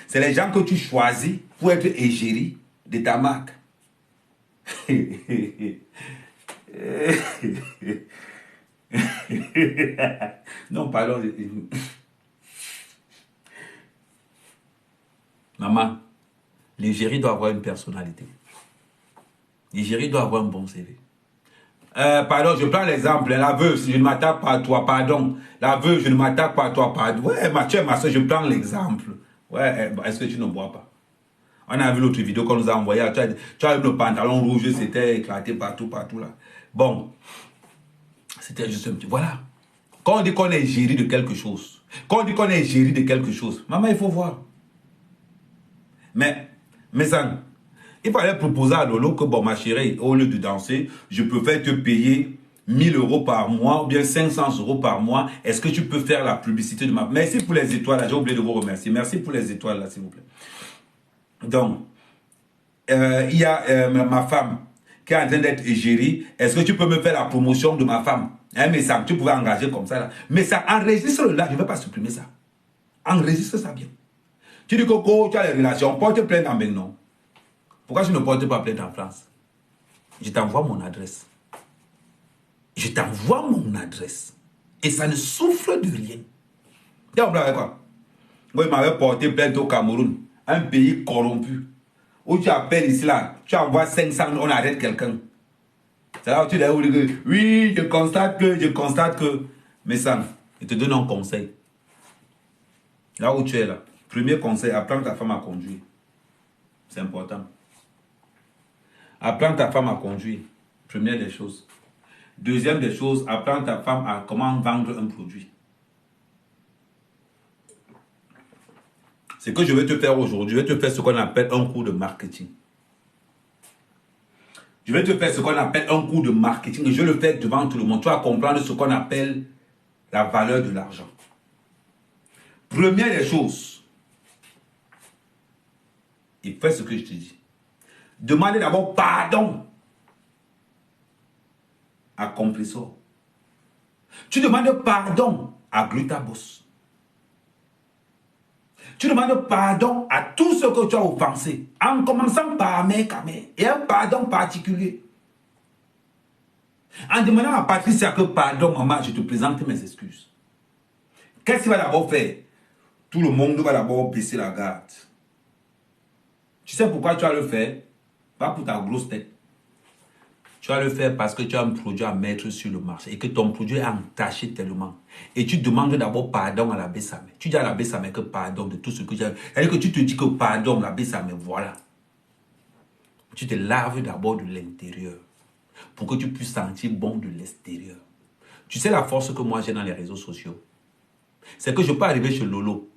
C'est les gens que tu choisis pour être égérie de ta marque. Non, pardon. Maman, l'égérie doit avoir une personnalité. L'égérie doit avoir un bon CV. Pardon, je prends l'exemple. La veuve, si je ne m'attaque pas à toi, pardon. La veuve, je ne m'attaque pas à toi, pardon. Ouais, Mathieu, ma soeur, je prends l'exemple. Ouais, est-ce que tu ne bois pas? On a vu l'autre vidéo qu'on nous a envoyé. Tu as vu le pantalon rouge, c'était éclaté partout là. Bon, c'était juste un petit... Voilà. Quand on dit qu'on est égérie de quelque chose, maman, il faut voir. Mais ça, il fallait proposer à Lolo que, bon, ma chérie, au lieu de danser, je peux faire te payer 1000 € par mois ou bien 500 € par mois. Est-ce que tu peux faire la publicité de ma... Merci pour les étoiles, j'ai oublié de vous remercier. Merci pour les étoiles, là, s'il vous plaît. Donc, il y a ma femme qui est en train d'être égérie. Est-ce que tu peux me faire la promotion de ma femme? Mais ça, tu pouvais engager comme ça, là. Mais ça, enregistre là, je ne vais pas supprimer ça. Enregistre ça bien. Tu dis que tu as les relations, porte plainte en Bénin. Pourquoi tu ne portes pas plainte en France? Je t'envoie mon adresse. Et ça ne souffle de rien. Tu as avec quoi? Moi, il m'avait porté plainte au Cameroun, un pays corrompu. Où tu appelles ici là, tu envoies 500, on arrête quelqu'un. C'est là où tu dis, oui, je constate que. Mais ça, il te donne un conseil. Là où tu es là. Premier conseil, apprends ta femme à conduire. C'est important. Apprends ta femme à conduire. Première des choses. Deuxième des choses, apprends ta femme à comment vendre un produit. Ce que je vais te faire aujourd'hui, je vais te faire ce qu'on appelle un cours de marketing. Je vais te faire ce qu'on appelle un cours de marketing et je le fais devant tout le monde. Tu vas comprendre ce qu'on appelle la valeur de l'argent. Première des choses, il fait ce que je te dis. Demandez d'abord pardon à Compressor. Tu demandes pardon à Glutabos. Tu demandes pardon à tout ce que tu as offensé, en commençant par Kamé, et un pardon particulier. En demandant à Patricia que pardon, maman, je te présente mes excuses. Qu'est-ce qu'il va d'abord faire? Tout le monde va d'abord baisser la garde. Tu sais pourquoi tu vas le faire? Pas pour ta grosse tête. Tu vas le faire parce que tu as un produit à mettre sur le marché et que ton produit est entaché tellement. Et tu demandes d'abord pardon à l'abbé Samé. Tu dis à l'abbé Samé que pardon de tout ce que j'ai. C'est-à-dire que tu te dis que pardon, l'abbé Samé, voilà. Tu te laves d'abord de l'intérieur pour que tu puisses sentir bon de l'extérieur. Tu sais la force que moi j'ai dans les réseaux sociaux. C'est que je peux arriver chez Lolo.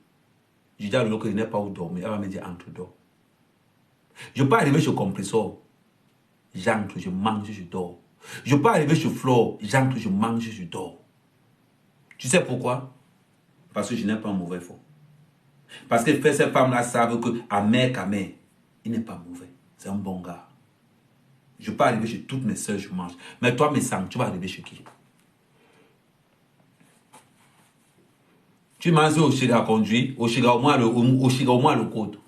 Je dis à Lolo qu'il n'est pas où dormir. Elle va me dire entre dors. Je peux arriver chez Compressor. J'entre, je mange, je dors. Je peux arriver chez Flore. J'entre, je mange, je dors. Tu sais pourquoi? Parce que je n'ai pas un mauvais fond. Parce que ces femmes-là savent que Amer Kamer, il n'est pas mauvais. C'est un bon gars. Je peux arriver chez toutes mes soeurs, je mange. Mais toi, mes sangs, tu vas arriver chez qui? Tu manges au Chiga conduit, au Chiga au moins le code.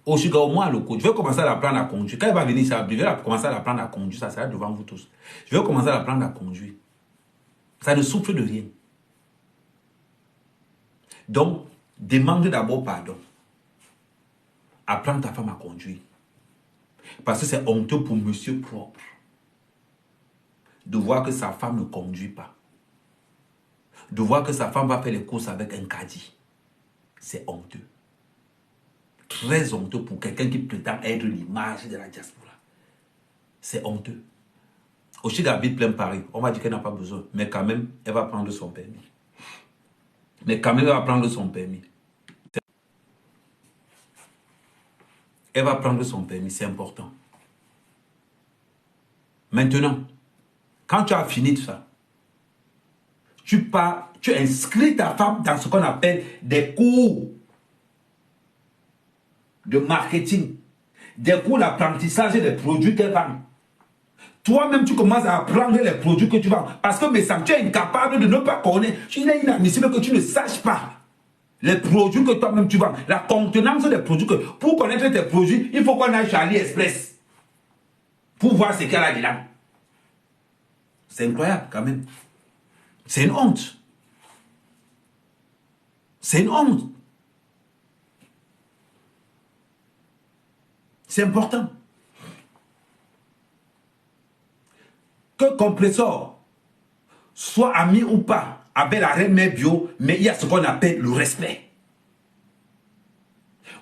Au Chiga au moins le code. Je vais commencer à l'apprendre à conduire. Quand il va venir ici, je vais commencer à l'apprendre à conduire. Ça sera devant vous tous. Je vais commencer à l'apprendre à conduire. Ça ne souffre de rien. Donc, demande d'abord pardon. Apprends ta femme à conduire. Parce que c'est honteux pour monsieur propre de voir que sa femme ne conduit pas. De voir que sa femme va faire les courses avec un caddie. C'est honteux. Très honteux pour quelqu'un qui prétend être l'image de la diaspora. C'est honteux. Ochiga habite plein Paris. On va dire qu'elle n'a pas besoin. Mais quand même, elle va prendre son permis. Mais quand même, elle va prendre son permis. Elle va prendre son permis, c'est important. Maintenant, quand tu as fini de ça, tu inscris ta femme dans ce qu'on appelle des cours de marketing, des cours d'apprentissage des produits qu'elle vend. Toi-même, tu commences à apprendre les produits que tu vends. Parce que, mais ça, tu es incapable de ne pas connaître. Il est inadmissible que tu ne saches pas les produits que toi-même tu vends. La contenance des produits que... Pour connaître tes produits, il faut qu'on aille chez AliExpress. Pour voir ce qu'il y a là-dedans. C'est incroyable, quand même. C'est une honte. C'est une honte. C'est important. Que Compressor soit ami ou pas avec la reine mère bio, mais il y a ce qu'on appelle le respect.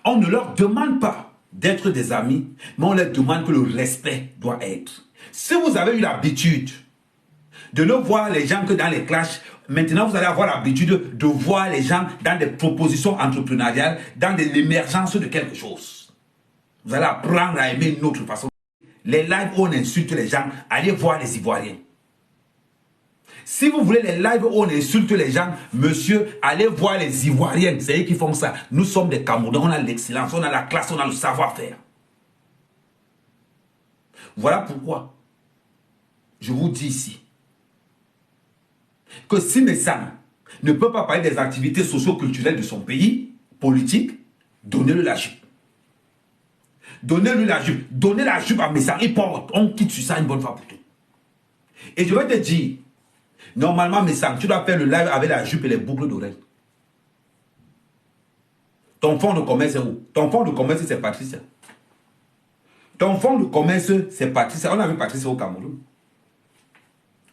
On ne leur demande pas d'être des amis, mais on leur demande que le respect doit être. Si vous avez eu l'habitude de ne voir les gens que dans les clashs, maintenant vous allez avoir l'habitude de voir les gens dans des propositions entrepreneuriales, dans l'émergence de quelque chose. Vous allez apprendre à aimer une autre façon. Les lives où on insulte les gens, allez voir les Ivoiriens. Si vous voulez les lives où on insulte les gens, monsieur, allez voir les Ivoiriens. C'est eux qui font ça. Nous sommes des Camerounais, on a l'excellence, on a la classe, on a le savoir-faire. Voilà pourquoi je vous dis ici que si Messam ne peut pas parler des activités socio-culturelles de son pays, politique, donnez-le la jupe. Donnez-lui la jupe. Donnez la jupe à Messam. Il porte. On quitte sur ça une bonne fois pour tout. Et je vais te dire, normalement, Messam, tu dois faire le live avec la jupe et les boucles d'oreilles. Ton fonds de commerce est où? Ton fonds de commerce, c'est Patricia. Ton fonds de commerce, c'est Patricia. On a vu Patricia au Cameroun.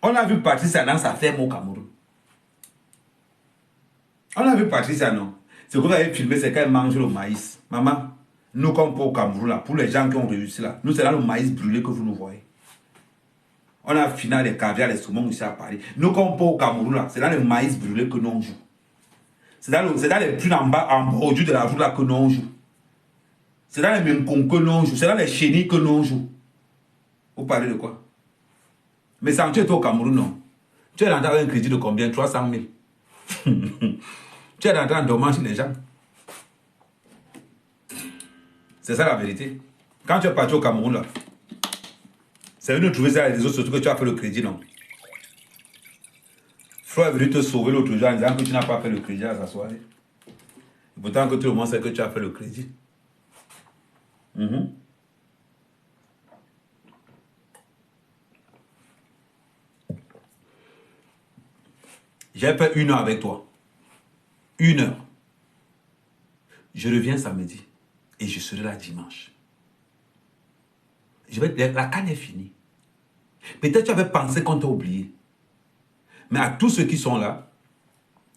On a vu Patricia dans sa ferme au Cameroun. On a vu Patricia, non? Ce que vous avez filmé, c'est quand elle mange le maïs. Maman, nous, comme pour au Cameroun, là, pour les gens qui ont réussi là, nous, c'est là le maïs brûlé que vous nous voyez. On a fini les caviar, les saumons ici à Paris. Nous, comme pour au Cameroun, là, c'est là le maïs brûlé que nous on joue. C'est dans les plus en bas, en bordure de la route là que nous on joue. C'est dans les mêmes cons que nous on joue. C'est dans les chenilles que nous on joue. Vous parlez de quoi? Mais ça, tu es au Cameroun, non? Tu es rentré avec un crédit de combien? 300 000. Tu es rentré en dormant chez les gens. C'est ça la vérité. Quand tu es parti au Cameroun, là, c'est venu trouver ça à les réseaux sociaux que tu as fait le crédit, non? Flo est venu te sauver l'autre jour en disant que tu n'as pas fait le crédit à sa soirée. Pourtant que tout le monde sait que tu as fait le crédit. J'ai fait 1 heure avec toi. 1 heure. Je reviens samedi et je serai là dimanche. la canne est finie. Peut-être tu avais pensé qu'on t'a oublié. Mais à tous ceux qui sont là,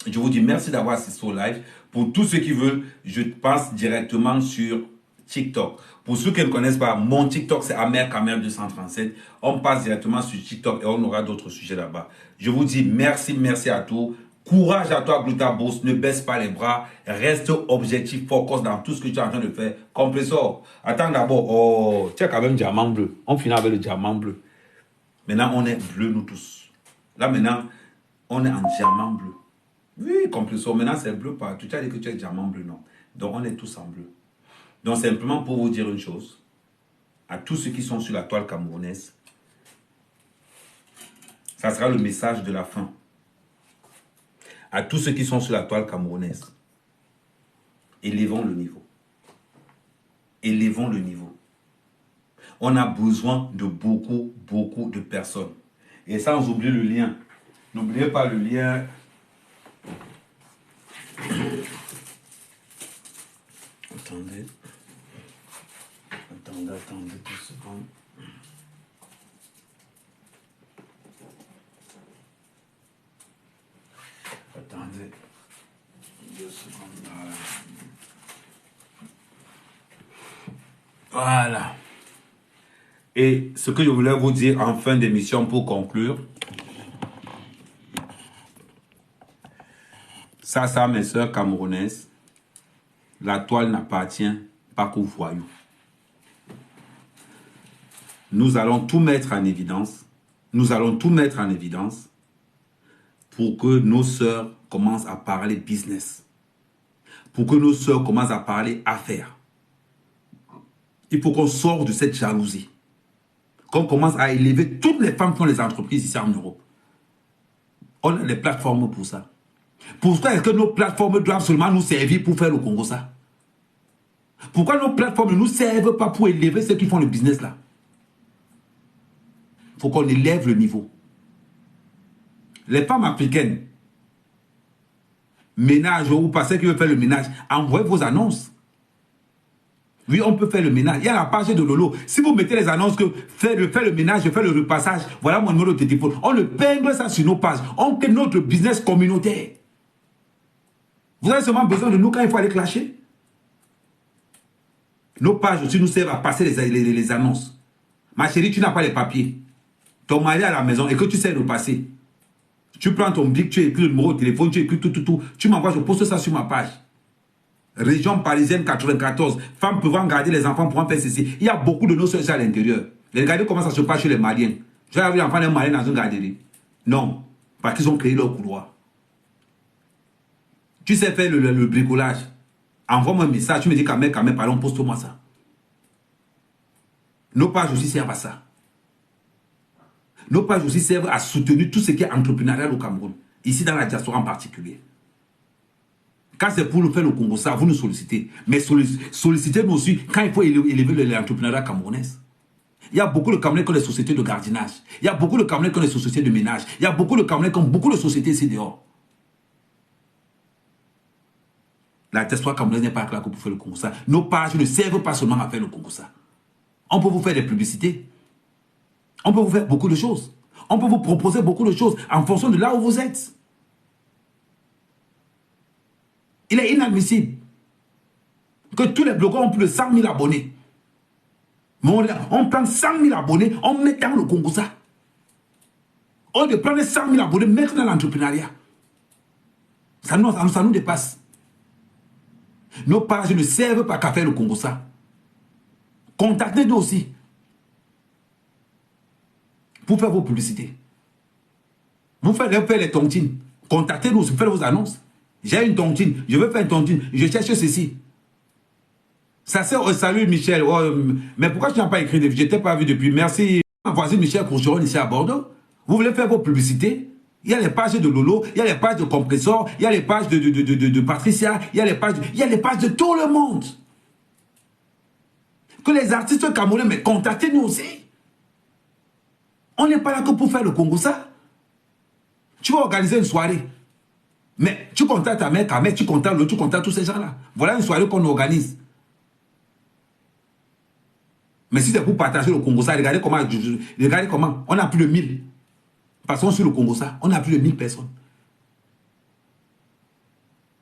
je vous dis merci d'avoir assisté au live. Pour tous ceux qui veulent, je passe directement sur TikTok. Pour ceux qui ne connaissent pas, mon TikTok, c'est Amer 237. On passe directement sur TikTok et on aura d'autres sujets là-bas. Je vous dis merci à tous. Courage à toi, Glutaboss. Ne baisse pas les bras. Reste objectif, focus dans tout ce que tu es en train de faire. Compressor. Attends d'abord. Oh, tu as quand même diamant bleu. On finit avec le diamant bleu. Maintenant, on est bleu, nous tous. Là, maintenant, on est en diamant bleu. Oui, compressor. Maintenant, c'est bleu partout. Tu as dit que tu es diamant bleu, non. Donc, on est tous en bleu. Donc, simplement pour vous dire une chose. À tous ceux qui sont sur la toile camerounaise, ça sera le message de la fin. À tous ceux qui sont sur la toile camerounaise, élevons le niveau. Élevons le niveau. On a besoin de beaucoup de personnes. Et sans oublier le lien. N'oubliez pas le lien. Attendez 2 secondes. Attendez 2 secondes. Voilà. Et ce que je voulais vous dire en fin d'émission pour conclure, ça, mes soeurs camerounaises, la toile n'appartient pas qu'aux voyous. Nous allons tout mettre en évidence. Nous allons tout mettre en évidence pour que nos sœurs commencent à parler business. Pour que nos sœurs commencent à parler affaires. Il faut qu'on sorte de cette jalousie. Qu'on commence à élever toutes les femmes qui ont les entreprises ici en Europe. On a des plateformes pour ça. Pourquoi est-ce que nos plateformes doivent seulement nous servir pour faire le Congo ça? Pourquoi nos plateformes ne nous servent pas pour élever ceux qui font le business là? Il faut qu'on élève le niveau. Les femmes africaines, ménage ou pas ceux qui veulent faire le ménage, envoyez vos annonces. Oui, on peut faire le ménage. Il y a la page de Lolo. Si vous mettez les annonces que faire le ménage, faire le repassage, voilà mon numéro de téléphone. On le peigne ça sur nos pages. On crée notre business communautaire. Vous avez seulement besoin de nous quand il faut aller clasher. Nos pages aussi nous servent à passer les annonces. Ma chérie, tu n'as pas les papiers. Ton mari à la maison et que tu sais le passer. Tu prends ton bic, tu écris le numéro de téléphone, tu écris tout. Tu m'envoies, je poste ça sur ma page. Région parisienne 94. Femmes pouvant garder les enfants, pouvant faire ceci. Il y a beaucoup de nos soeurs à l'intérieur. Regardez comment ça se passe chez les Maliens. Tu as vu l'enfant d'un Malien dans une garderie? Non. Parce qu'ils ont créé leur couloir. Tu sais faire le bricolage. Envoie-moi un message. Tu me dis quand même, pardon, poste-moi ça. Nos pages aussi servent à ça. Nos pages aussi servent à soutenir tout ce qui est entrepreneurial au Cameroun. Ici dans la diaspora en particulier. Quand c'est pour nous faire le Congo, ça, vous nous sollicitez. Mais sollicitez-nous aussi quand il faut élever l'entrepreneuriat camerounais. Il y a beaucoup de Camerounais qui ont des sociétés de gardiennage. Il y a beaucoup de Camerounais qui ont des sociétés de ménage. Il y a beaucoup de Camerounais qui ont beaucoup de sociétés ici dehors. La diaspora camerounaise n'est pas là pour faire le Congo. Ça. Nos pages ne servent pas seulement à faire le Congo. Ça. On peut vous faire des publicités. On peut vous faire beaucoup de choses. On peut vous proposer beaucoup de choses en fonction de là où vous êtes. Il est inadmissible que tous les blogueurs ont plus de 100 000 abonnés. Mais on prend 100 000 abonnés, on met dans le Congo ça. On de prendre 100 000 abonnés, mettre dans l'entrepreneuriat. Ça nous dépasse. Nos pages ne servent pas qu'à faire le Congo ça. Contactez-nous aussi. Pour faire vos publicités. Vous faites les tontines. Contactez-nous, faites vos annonces. J'ai une tontine, je veux faire une tontine, je cherche ceci. Ça c'est salut Michel. Oh, mais pourquoi tu n'as pas écrit? Je t'ai pas vu depuis. Merci. Ma voisine Michel Courgeron ici à Bordeaux. Vous voulez faire vos publicités? Il y a les pages de Lolo, il y a les pages de Compressor, il y a les pages de Patricia, il y a les pages de tout le monde. Que les artistes camerounais, mais contactez-nous aussi. On n'est pas là que pour faire le Congo ça. Tu vas organiser une soirée. Mais tu contactes ta mère, tu contactes l'autre, tu contactes tous ces gens-là. Voilà une soirée qu'on organise. Mais si c'est pour partager le Congo, ça, regardez comment, on a plus de 1000. Passons sur le Congo, ça, on a plus de 1000 personnes.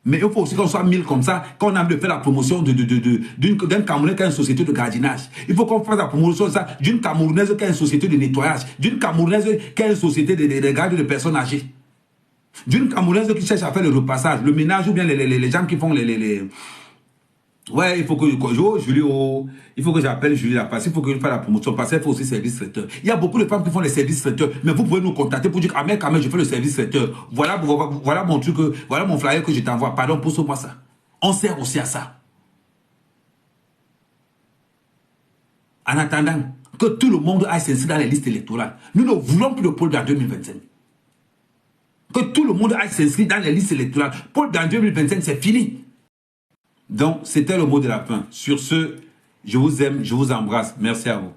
Mais il faut aussi qu'on soit 1000 comme ça, quand on a envie de faire la promotion d'un Camerounais qui a une société de gardiennage. Il faut qu'on fasse la promotion de ça d'une Camerounaise qui a une société de nettoyage, d'une Camerounaise qui a une société de garde de personnes âgées, d'une Camerounaise qui cherche à faire le repassage, le ménage ou bien les gens qui font les... Ouais, il faut que il faut que j'appelle Julie là, parce qu'il faut que je fasse la promotion, parce qu'il faut aussi service traiteur. Il y a beaucoup de femmes qui font les services traiteurs, mais vous pouvez nous contacter pour dire, ah mais quand même, je fais le service traiteur. Voilà mon truc, voilà mon flyer que je t'envoie. Pardon, pousse-moi ça. On sert aussi à ça. En attendant que tout le monde aille s'inscrire dans les listes électorales, nous ne voulons plus de pôle dans 2025. Que tout le monde aille s'inscrire dans les listes électorales. Pôle dans 2025, c'est fini. Donc, c'était le mot de la fin. Sur ce, je vous aime, je vous embrasse. Merci à vous.